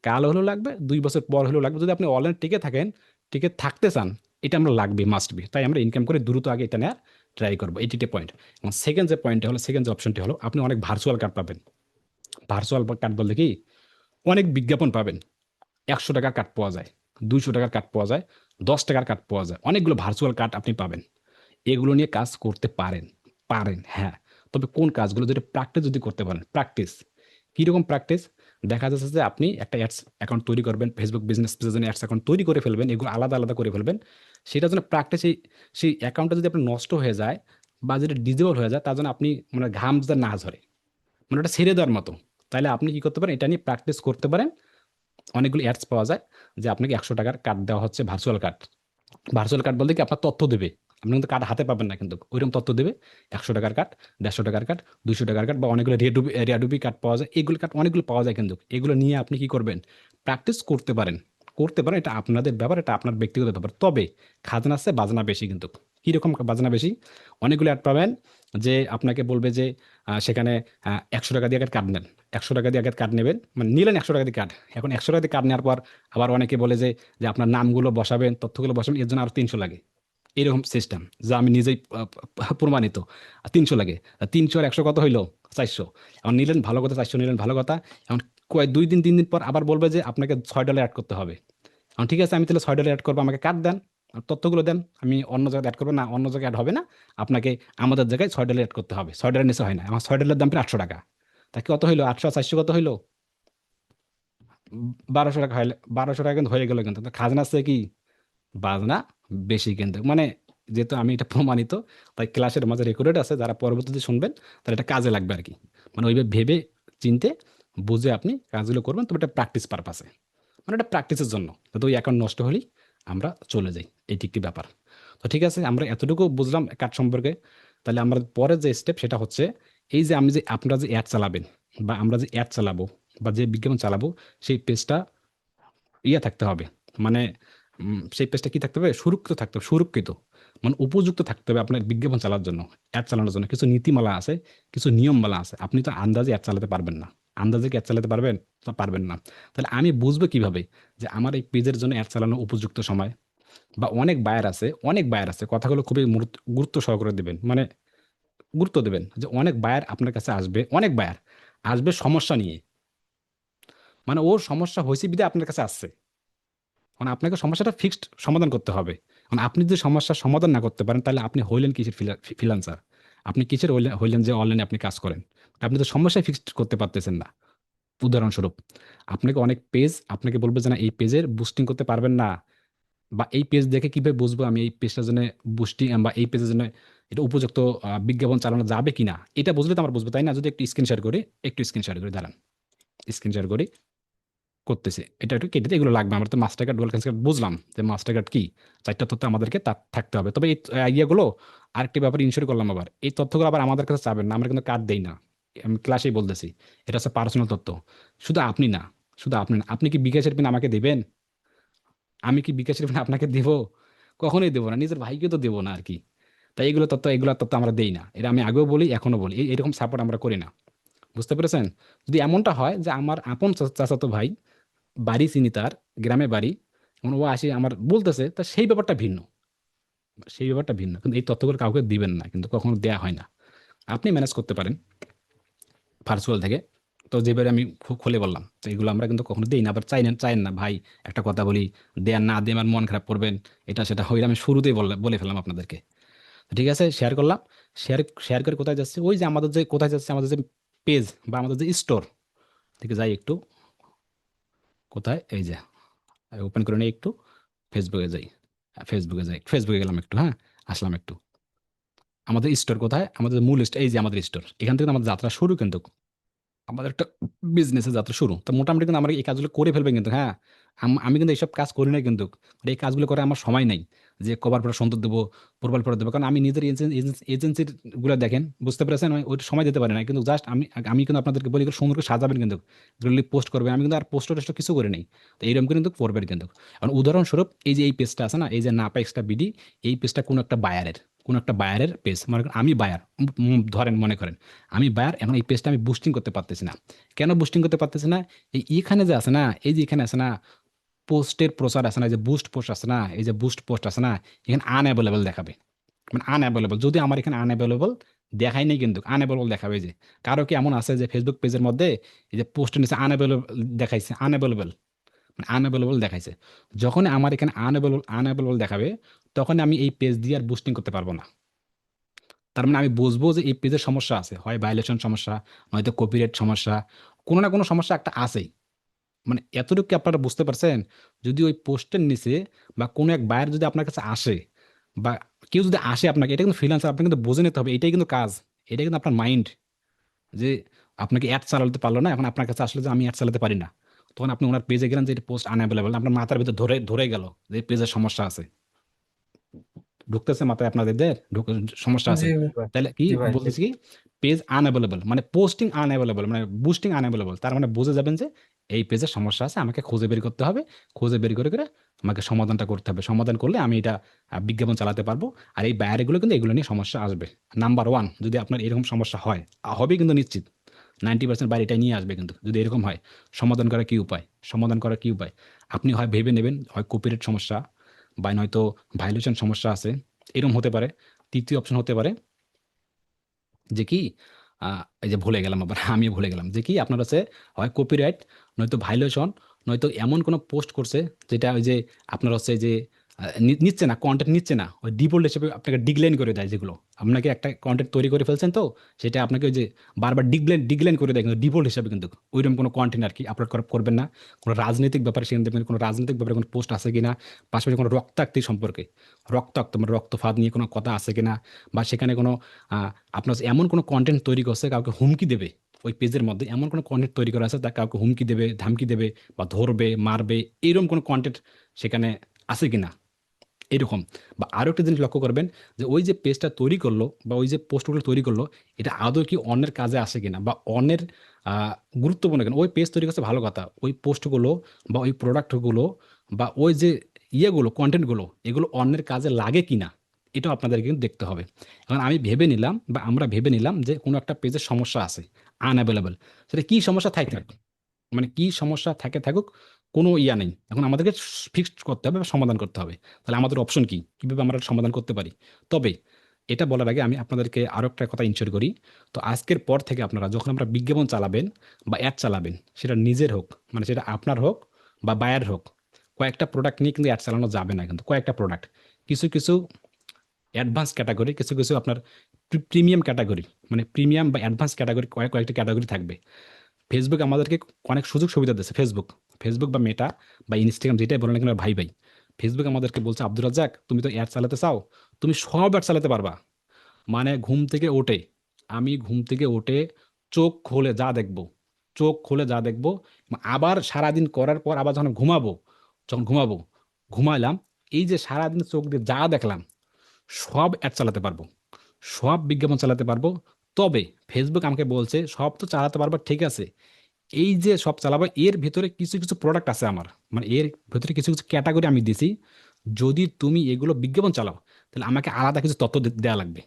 কাল হলেও লাগবে, 2 বছর পর হলেও লাগবে। যদি আপনি অনলাইন টিকে থাকেন, টিকে থাকতে চান, এটা আমরা লাগবে, মাস্ট বি। তাই আমরা ইনকাম করে দ্রুত আগে এটা নেওয়ার ট্রাই করবো, এইটিতে পয়েন্ট। এবং সেকেন্ড যে পয়েন্টটা হলো, সেকেন্ড যে অপশনটি হলো, আপনি অনেক ভার্চুয়াল কার্ড পাবেন। ভার্চুয়াল কার্ড বলতে কি, অনেক বিজ্ঞাপন পাবেন। 100 টাকার কার্ড পাওয়া যায়, 200 টাকার কার্ড পাওয়া যায়, 10 টাকার কার্ড পাওয়া যায়, অনেকগুলো ভার্চুয়াল কার্ড আপনি পাবেন। এগুলো নিয়ে কাজ করতে পারেন, পারেন, হ্যাঁ। তবে কোন কাজগুলো যদি প্র্যাকটিস যদি করতে পারেন, প্র্যাকটিস কিরকম প্র্যাকটিস? দেখা যাচ্ছে যে আপনি একটা অ্যাডস অ্যাকাউন্ট তৈরি করবেন, ফেসবুক বিজনেস পেজের জন্য অ্যাডস অ্যাকাউন্ট তৈরি করে ফেলবেন, এগুলো আলাদা আলাদা করে ফেলবেন। সেটার জন্য প্র্যাকটিস, সেই অ্যাকাউন্টটা যদি আপনার নষ্ট হয়ে যায় বা যদি ডিজেবল হয়ে যায়, তার জন্য আপনি মানে ঘাম যেন না ঝরে, মানে ওটা ছেড়ে দেওয়ার মতো। তাহলে আপনি কি করতে পারেন, এটা নিয়ে প্র্যাকটিস করতে পারেন। অনেকগুলো অ্যাডস পাওয়া যায়, যে আপনাকে 100 টাকার কার্ড দেওয়া হচ্ছে, ভার্চুয়াল কার্ড। ভার্চুয়াল কার্ড বলতে কি, আপনার তথ্য দেবে, আপনি কিন্তু কার্ড হাতে পাবেন না, কিন্তু ওইরকম তথ্য দেবে। 100 টাকার কার্ড, 150 টাকার কার্ড, 200 টাকার কার্ড, বা অনেকগুলো রেডুবি রেডুবি কার্ড পাওয়া যায়, এগুলো কার্ড অনেকগুলো পাওয়া যায়। কিন্তু এগুলো নিয়ে আপনি কি করবেন? প্র্যাকটিস করতে পারেন, করতে পারেন। এটা আপনাদের ব্যাপার, এটা আপনার ব্যক্তিগত ব্যাপার। তবে খাজনা আছে, বাজনা বেশি কিন্তু। কিরকম বাজনা বেশি? অনেকগুলো অ্যাড পাবেন, যে আপনাকে বলবে যে সেখানে 100 টাকা দিয়ে আগে কার্ড নেন, 100 টাকা দিয়ে আগে কার্ড নেবেন, মানে নিলেন 100 টাকা দিয়ে কার্ড। এখন 100 টাকা দিয়ে কার্ড নেওয়ার পর আবার অনেকে বলে যে যে আপনার নামগুলো বসাবেন, তথ্যগুলো বসাবেন, এর জন্য আরো 300 লাগে। এরকম সিস্টেম, যা আমি নিজেই প্রমাণিত। 300 লাগে। 300 আর 100 কত হইলো? 400। এখন নিলেন ভালো কথা, 400 নিলেন ভালো কথা। এখন কয়েক 2 দিন 3 দিন পর আবার বলবে যে আপনাকে $6 অ্যাড করতে হবে। এখন ঠিক আছে, আমি তাহলে $6 অ্যাড করবো, আমাকে কার্ড দেন, আর তথ্যগুলো দেন, আমি অন্য জায়গায় অ্যাড করবো না, অন্য জায়গায় অ্যাড হবে না, আপনাকে আমাদের জায়গায় $6 অ্যাড করতে হবে। $6 নিচে হয় না। আমার $6 দাম প্রায় 800 টাকা। তা কত হইলো? 800 আর 400 কত হইলো? 1200 টাকা হইলে, 1200 টাকা কিন্তু হয়ে গেল। কিন্তু তো খাজনা আছে কি, বাজনা বেশি কিন্তু, মানে যেহেতু আমি এটা প্রমাণিত, তাই ক্লাসের মাঝে রেকর্ডেড আছে, যারা পরবর্তীতে শুনবেন তাহলে এটা কাজে লাগবে আর কি। মানে ওইভাবে ভেবে চিনতে বুঝে আপনি কাজগুলো করবেন, তবে এটা প্র্যাকটিস পারপাসে, মানে এটা প্র্যাকটিসের জন্য, যাতে ওই অ্যাকাউন্ট নষ্ট হলেই আমরা চলে যাই। এইটি একটি ব্যাপার। তো ঠিক আছে, আমরা এতটুকু বুঝলাম কাজ সম্পর্কে। তাহলে আমরা পরের যে স্টেপ, সেটা হচ্ছে এই যে আমি যে, আপনারা যে অ্যাড চালাবেন, বা আমরা যে অ্যাড চালাবো, বা যে বিজ্ঞাপন চালাবো, সেই পেজটা থাকতে হবে, মানে সেই পেজটা কি থাকতে হবে? সুরক্ষিত থাকতে হবে, সুরক্ষিত, মানে উপযুক্ত থাকতে হবে আপনার বিজ্ঞাপন চালার জন্য। অ্যাড চালানোর জন্য কিছু নীতিমালা আছে, কিছু নিয়মমালা আছে। আপনি তো আন্দাজে অ্যাড চালাতে পারবেন না। আন্দাজে কি অ্যাড চালাতে পারবেন? তো পারবেন না। তাহলে আমি বুঝবো কিভাবে যে আমার এই পেজের জন্য অ্যাড চালানো উপযুক্ত সময়? বা অনেক বায়ার আছে, অনেক বায়ার আছে, কথাগুলো খুবই গুরুত্ব সহকারে দেবেন, মানে গুরুত্ব দেবেন, যে অনেক বায়ার আপনার কাছে আসবে, অনেক বায়ার আসবে সমস্যা নিয়ে, মানে ওর সমস্যা হয়েছে বিধায় আপনার কাছে আসছে। মানে আপনাকে সমস্যাটা ফিক্সড সমাধান করতে হবে। মানে আপনি যদি সমস্যার সমাধান না করতে পারেন, তাহলে আপনি হইলেন কিসের ফ্রিল্যান্সার? আপনি কিসের হইলেন যে অনলাইনে আপনি কাজ করেন? আপনি তো সমস্যায় ফিক্সড করতে পারতেছেন না। উদাহরণস্বরূপ, আপনাকে অনেক পেজ আপনাকে বলবে যে না, এই পেজের বুস্টিং করতে পারবেন না, বা এই পেজ দেখে কিভাবে বুঝবো আমি এই পেজটার জন্য বুস্টিং, বা এই পেজের জন্য এটা উপযুক্ত বিজ্ঞাপন চালানো যাবে কিনা, এটা বুঝলে তো আমরা বুঝবো, তাই না? যদি একটু স্ক্রিন শেয়ার করি, একটু স্ক্রিন শেয়ার করি, দাঁড়ান, স্ক্রিন শেয়ার করি, করতেছে। এটা একটু কেটে দিয়ে, এগুলো লাগবে। আমরা তো মাস্টার কার্ড, ডুয়াল কার্ড বুঝলাম যে মাস্টার কার্ড কি, 4টা তথ্য আমাদেরকে তার থাকতে হবে। তবে এই আইডিয়াগুলো আরেকটি ব্যাপারে ইনশিওর করলাম, আবার এই তথ্যগুলো আবার আমাদের কাছে চাবেন না, আমরা কিন্তু কার্ড দেই না। আমি ক্লাসেই বলতেছি, এটা হচ্ছে পার্সোনাল তথ্য। শুধু আপনি না, শুধু আপনি না, আপনি কি বিকাশের পিন আমাকে দেবেন? আমি কি বিকাশের পিন আপনাকে দিব? কখনোই দেবো না, নিজের ভাইকে তো দেবো না আর কি। তাই এগুলো তত্ত্ব আমরা দেই না, এটা আমি আগেও বলি এখনো বলি, এরকম সাপোর্ট আমরা করি না। বুঝতে পেরেছেন? যদি এমনটা হয় যে আমার আপন চাচাতো ভাই, বাড়ি চিনি তার, গ্রামে বাড়ি, এখন ও আসে আমার বলতেছে, তা সেই ব্যাপারটা ভিন্ন, সেই ব্যাপারটা ভিন্ন, কিন্তু এই তথ্যগুলো কাউকে দিবেন না, কিন্তু কখনো দেয়া হয় না। আপনি ম্যানেজ করতে পারেন ভার্চুয়াল থেকে। তো যেবারে আমি খুলে বললাম, তো এগুলো আমরা কিন্তু কখনো দেই না, আবার চাইেন না ভাই। একটা কথা বলি, দেয়া না দিয়ে আমার মন খারাপ করবেন, এটা সেটা হইলে আমি শুরুতেই বলে ফেললাম আপনাদেরকে। তো ঠিক আছে, শেয়ার করলাম। শেয়ার করে কোথায় যাচ্ছে, ওই যে আমাদের যে কোথায় যাচ্ছে, আমাদের যে পেজ বা আমাদের যে স্টোর থেকে যাই একটু, কোথায়, এই যে ওপেন করে নিই একটু, ফেসবুকে যাই। ফেসবুকে গেলাম একটু, হ্যাঁ, আসলাম একটু। আমাদের স্টোর কোথায়, আমাদের মূল স্টোর, এই যে আমাদের স্টোর, এখান থেকে তো আমাদের যাত্রা শুরু কিন্তু, আমাদের একটা বিজনেসের যাত্রা শুরু। তো মোটামুটি কিন্তু আমরা এই কাজগুলো করে ফেলবে কিন্তু, হ্যাঁ। আমি কিন্তু এইসব কাজ করি না কিন্তু, আর এই কাজগুলো করে আমার সময় নাই যে কভার পড়া সুন্দর দেবো, প্রোফাইল পড়া দেবো, কারণ আমি নিজের এজেন্সির গুলো দেখেন, বুঝতে পেরেছেন, আমি ওই সময় দিতে পারি না। কিন্তু জাস্ট আমি কিন্তু আপনাদেরকে বলি, এগুলো সুন্দর করে সাজাবেন কিন্তু, এগুলো পোস্ট করবেন, আমি কিন্তু আর পোস্ট টোস্ট কিছু করে নেই। তো এইরকম করে কিন্তু করবেন কিন্তু। কারণ উদাহরণস্বরূপ এই যে এই পেজটা আছে না, এই যে নাপা এক্সট্রা বিডি, এই পেজটা কোনো একটা বায়ারের পেজ, মনে করেন আমি বায়ার, ধরেন মনে করেন আমি বায়ার, এখন এই পেজটা আমি বুস্টিং করতে পারতেছি না। কেন বুস্টিং করতে পারতেছে না? এখানে যে আছে না, এই যে এখানে আছে না, পোস্টের প্রচার আছে না, এই যে বুস্ট পোস্ট আছে না, এই যে বুস্ট পোস্ট আছে না, এখানে আনঅ্যাভেলেবল দেখাবে। মানে আনঅ্যাভেলেবল, যদি আমার এখানে আনঅ্যাভেলেবল দেখাই নেই কিন্তু আনঅ্যাভেলেবল দেখাবে। এই যে কারো কি এমন আছে যে ফেসবুক পেজের মধ্যে এই যে পোস্টের নিচে আনঅ্যাভেলেবল দেখাইছে, আনঅ্যাভেলেবল, মানে আনঅ্যাভেলেবল দেখাইছে, যখন আমার এখানে আনঅ্যাভেলেবল দেখাবে, তখন আমি এই পেজ দিয়ে আর বুস্টিং করতে পারবো না। তার মানে আমি বুঝবো যে এই পেজের সমস্যা আছে, হয় ভাইলেশন সমস্যা, নয়তো কপিরাইট সমস্যা, কোনো না কোনো সমস্যা একটা আছেই। মানে এতটুকু কি আপনারা বুঝতে পারছেন? যদি ওই পোস্টের নিচে বা কোনো এক বায়ার যদি আপনার কাছে আসে, বা কেউ যদি আসে আপনাকে, এটা কিন্তু ফ্রিল্যান্সার, আপনাকে কিন্তু বুঝে নিতে হবে, এটাই কিন্তু কাজ, এটা কিন্তু আপনার মাইন্ড, যে আপনাকে অ্যাড চালাতে পারলো না, এখন আপনার কাছে আসলে যে আমি অ্যাড চালাতে পারি না, তখন আপনি ওনার পেজে গেলেন যে এটা পোস্ট আনঅ্যাভেলেবল, আপনার মাথার ভিতরে ধরে ধরে গেল যে পেজের সমস্যা আছে। ঢুকতেছে মাথায় আপনাদের সমস্যা জি আছে। ভাই। তাহলে কি জি ভাই। বলতেছি, কি পেজ আনঅ্যাভেলেবল মানে পোস্টিং আনঅ্যাভেলেবল, মানে বুস্টিং আনঅ্যাভেলেবল, তার মানে বুঝে যাবেন যে এই পেজের সমস্যা আছে, আমাকে খুঁজে বের করতে হবে, খুঁজে বের করে করে আমাকে সমাধানটা করতে হবে, সমাধান করলে আমি এটা বিজ্ঞাপন চালাতে পারবো। আর এই বাইরেগুলো কিন্তু এগুলো নিয়ে সমস্যা আসবে। নাম্বার ওয়ান, যদি আপনার এরকম সমস্যা হয়, হবে কিন্তু নিশ্চিত, 90% বাইরে এটাই নিয়ে আসবে কিন্তু, যদি এরকম হয়। সমাধান করার কি উপায়? সমাধান করার কি উপায়? আপনি হয় ভেবে নেবেন, হয় কপিরাইট সমস্যা, বা নয়তো ভাইলেশন সমস্যা আছে, এরকম হতে পারে। তৃতীয় অপশন হতে পারে যে কি, এই যে ভুলে গেলাম আবার আমি ভুলে গেলাম যে কি, আপনার হচ্ছে হয় কপিরাইট, নয়তো ভাইলেশন, নয়তো এমন কোনো পোস্ট করছে যেটা ওই যে আপনার হচ্ছে যে নিচ্ছে না, কন্টেন্ট নিচ্ছে না, ওই ডিফল্ট হিসেবে আপনাকে ডিক্লাইন করে দেয়, যেগুলো আপনাকে একটা কন্টেন্ট তৈরি করে ফেলছেন, তো সেটা আপনাকে ওই যে বারবার ডিক্লাইন করে দেয় কিন্তু ডিফল্ট হিসেবে কিন্তু, ওইরকম কোনো কন্টেন্ট আর কি আপলোড করবেন না। কোনো রাজনৈতিক ব্যাপারে সেখানে দেখবেন, কোনো রাজনৈতিক ব্যাপারে কোনো পোস্ট আছে কিনা, পাশাপাশি কোনো রক্তাক্তি সম্পর্কে, রক্তাক্ত মানে রক্তপাত নিয়ে কোনো কথা আছে কিনা, বা সেখানে কোনো আহ, আপনার হচ্ছে এমন কোনো কন্টেন্ট তৈরি করছে কাউকে হুমকি দেবে, ওই পেজের মধ্যে এমন কোনো কন্টেন্ট তৈরি করা আছে তা কাউকে হুমকি দেবে, ধামকি দেবে, বা ধরবে, মারবে, এরকম কোনো কন্টেন্ট সেখানে আছে কিনা, এরকম। বা আরো একটা জিনিস লক্ষ্য করবেন, যে ওই যে পেজটা তৈরি করলো বা ওই যে পোস্টগুলো তৈরি করলো, এটা আদৌ কি অন্যের কাজে আসে কিনা, বা অন্যের আহ, গুরুত্বপূর্ণ কেন। ওই পেজ তৈরি করছে ভালো কথা, ওই পোস্টগুলো বা ওই প্রোডাক্টগুলো বা ওই যে ইয়েগুলো কন্টেন্টগুলো, এগুলো অন্যের কাজে লাগে কিনা, এটাও আপনাদের কিন্তু দেখতে হবে। এখন আমি ভেবে নিলাম বা আমরা ভেবে নিলাম যে কোনো একটা পেজের সমস্যা আছে, আনঅ্যাভেলেবল, সেটা কি সমস্যা থাকে, মানে কি সমস্যা থাকুক, কোনো ইয়া নেই, এখন আমাদেরকে ফিক্সড করতে হবে বা সমাধান করতে হবে। তাহলে আমাদের অপশন কি, কিভাবে আমরা সমাধান করতে পারি? তবে এটা বলার আগে আমি আপনাদেরকে আরো একটা কথা ইনশিওর করি। তো আজকের পর থেকে আপনারা যখন আমরা বিজ্ঞাপন চালাবেন বা অ্যাড চালাবেন, সেটা নিজের হোক, মানে সেটা আপনার হোক বা বায়ার হোক, কয়েকটা প্রোডাক্ট নিয়ে কিন্তু অ্যাড চালানো যাবে না কিন্তু, কয়েকটা প্রোডাক্ট, কিছু কিছু অ্যাডভান্স ক্যাটাগরি, কিছু কিছু আপনার প্রিমিয়াম ক্যাটাগরি, মানে প্রিমিয়াম বা অ্যাডভান্স ক্যাটাগরি, কয়েকটা ক্যাটাগরি থাকবে। ফেসবুক আমাদেরকে অনেক সুযোগ সুবিধা দিচ্ছে, ফেসবুক, ফেসবুক বা মেটা বা ইনস্টাগ্রাম, যেটাই বলেন না কেন ভাই ভাই, ফেসবুক আমাদেরকে বলছে, আব্দুর রাজ্জাক তুমি তো অ্যাড চালাতে চাও, তুমি সব অ্যাড চালাতে পারবা। মানে ঘুম থেকে উঠে চোখ খুলে যা দেখবো, চোখ খুলে যা দেখবো, আবার সারাদিন করার পর আবার যখন ঘুমাবো, ঘুমাইলাম, এই যে সারাদিন চোখ দিয়ে যা দেখলাম, সব অ্যাড চালাতে পারবো, সব বিজ্ঞাপন চালাতে পারবো। তবে ফেসবুক আমাকে বলছে সব তো চালাতে পারবো, ঠিক আছে, এই যে সব চালাবো, এর ভিতরে কিছু কিছু প্রোডাক্ট আছে আমার, মানে এর ভিতরে কিছু কিছু ক্যাটাগরি আমি দিছি, যদি তুমি এগুলো বিজ্ঞাপন চালাও, তাহলে আমাকে আলাদা কিছু তথ্য দেওয়া লাগবে।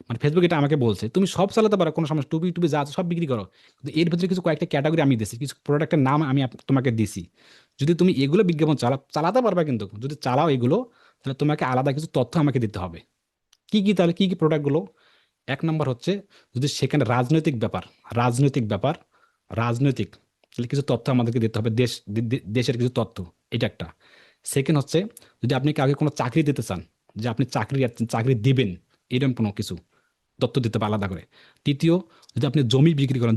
মানে ফেসবুক এটা আমাকে বলছে তুমি সব চালাতে পারো, কোনো সমস্যা, টুপি টুপি যা আছে সব বিক্রি করো, কিন্তু এর ভিতরে কিছু কয়েকটা ক্যাটাগরি আমি দিছি, কিছু প্রোডাক্টের নাম আমি তোমাকে দিছি। যদি তুমি এগুলো বিজ্ঞাপন চালাতে পারবে, কিন্তু যদি চালাও এগুলো, তাহলে তোমাকে আলাদা কিছু তথ্য আমাকে দিতে হবে। কি কি তাহলে, কি কি প্রোডাক্টগুলো? এক নম্বর হচ্ছে, যদি সেখানে রাজনৈতিক ব্যাপার, রাজনৈতিক, তাহলে কিছু তথ্য আমাদেরকে দিতে হবে, দেশের কিছু তথ্য। এটা একটা। সেকেন্ড হচ্ছে, যদি আপনি কাউকে কোনো চাকরি দিতে চান, যে আপনি চাকরি দিবেন, এরকম কোনো কিছু তথ্য দিতে হবে আলাদা করে। তৃতীয়, যদি আপনি জমি বিক্রি করেন,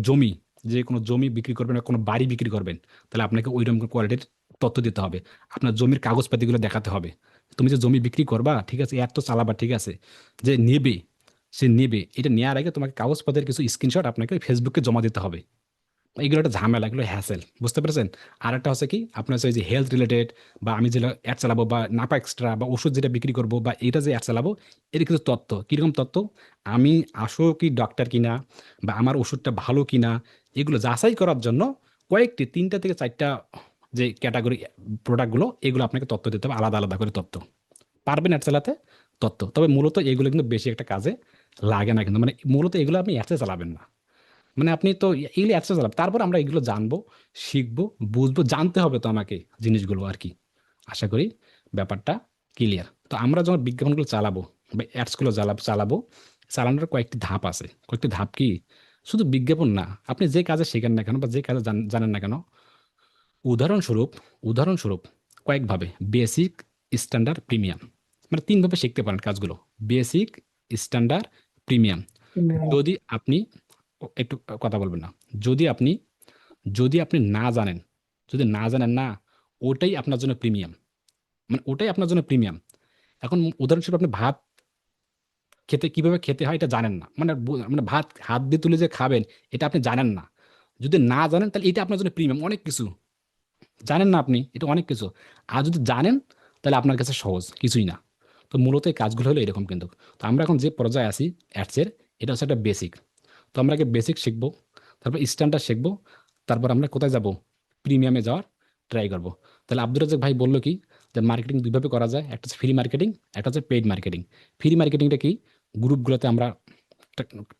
যে কোনো জমি বিক্রি করবেন বা কোনো বাড়ি বিক্রি করবেন, তাহলে আপনাকে ওইরকম কোয়ালিটির তথ্য দিতে হবে। আপনার জমির কাগজপাতিগুলো দেখাতে হবে। তুমি যে জমি বিক্রি করবা, ঠিক আছে, এত চালাবা, ঠিক আছে, যে নেবে, সে নেবে, এটা নেওয়ার আগে তোমাকে কাগজপত্রের কিছু স্ক্রিনশট আপনাকে ফেসবুকে জমা দিতে হবে। এগুলো একটা ঝামেলা, এগুলো হ্যাসেল, বুঝতে পেরেছেন? আর একটা হচ্ছে কি, আপনার হচ্ছে এই যে হেলথ রিলেটেড, বা আমি যেটা অ্যাড চালাবো, বা নাপা এক্সট্রা, বা ওষুধ যেটা বিক্রি করবো, বা এটা যে অ্যাড চালাবো, এর কিছু তথ্য। কিরকম তথ্য? আমি আসো কি ডক্টর কিনা, বা আমার ওষুধটা ভালো কিনা, এগুলো যাচাই করার জন্য কয়েকটি 3টা থেকে 4টা যে ক্যাটাগরি প্রোডাক্টগুলো, এগুলো আপনাকে তথ্য দিতে হবে, আলাদা আলাদা করে তথ্য। পারবেন অ্যাড চালাতে? তথ্য। তবে মূলত এগুলো কিন্তু বেশি একটা কাজে লাগে না, কিন্তু মানে মূলত এগুলো আপনি অ্যাডসে চালাবেন না। মানে আপনি তো এগুলি অ্যাডসে চালাবেন, তারপর আমরা এগুলো জানবো, শিখবো, বুঝবো, জানতে হবে তো আমাকে জিনিসগুলো আর কি। আশা করি ব্যাপারটা ক্লিয়ার। তো আমরা যখন বিজ্ঞাপনগুলো চালাবো বা অ্যাডসগুলো চালাবো, চালানোর কয়েকটি ধাপ আছে। কয়েকটি ধাপ কি, শুধু বিজ্ঞাপন না, আপনি যে কাজে শেখেন না কেন বা যে কাজে জানেন না কেন, উদাহরণস্বরূপ উদাহরণস্বরূপ কয়েকভাবে: বেসিক, স্ট্যান্ডার্ড, প্রিমিয়াম। মানে 3 ভাবে শিখতে পারেন কাজগুলো: বেসিক, স্ট্যান্ডার্ড, প্রিমিয়াম। যদি আপনি একটু কথা বলবেন না, যদি আপনি যদি আপনি না জানেন, যদি না জানেন না, ওটাই আপনার জন্য প্রিমিয়াম। মানে ওটাই আপনার জন্য প্রিমিয়াম। এখন উদাহরণস্বরূপ, আপনি ভাত কিভাবে খেতে হয় এটা জানেন না, মানে মানে ভাত হাত দিয়ে তুলে যে খাবেন, এটা আপনি জানেন না। যদি না জানেন, তাহলে এটা আপনার জন্য প্রিমিয়াম। অনেক কিছু জানেন না আপনি, এটা অনেক কিছু। আর যদি জানেন, তাহলে আপনার কাছে সহজ কিছুই না। তো মূলত এই কাজগুলো হলো এরকম কিন্তু। তো আমরা এখন যে পর্যায়ে আছি অ্যাডসের, এটা হচ্ছে একটা বেসিক। তো আমরা আগে বেসিক শিখবো, তারপর স্ট্যান্ডার্ড শিখবো, তারপর আমরা কোথায় যাব, প্রিমিয়ামে যাওয়ার ট্রাই করবো। তাহলে আব্দুর রাজ্জাক ভাই বললো কি, যে মার্কেটিং 2 ভাবে করা যায়, একটা হচ্ছে ফ্রি মার্কেটিং, একটা হচ্ছে পেইড মার্কেটিং। ফ্রি মার্কেটিংটা কি, গ্রুপগুলোতে আমরা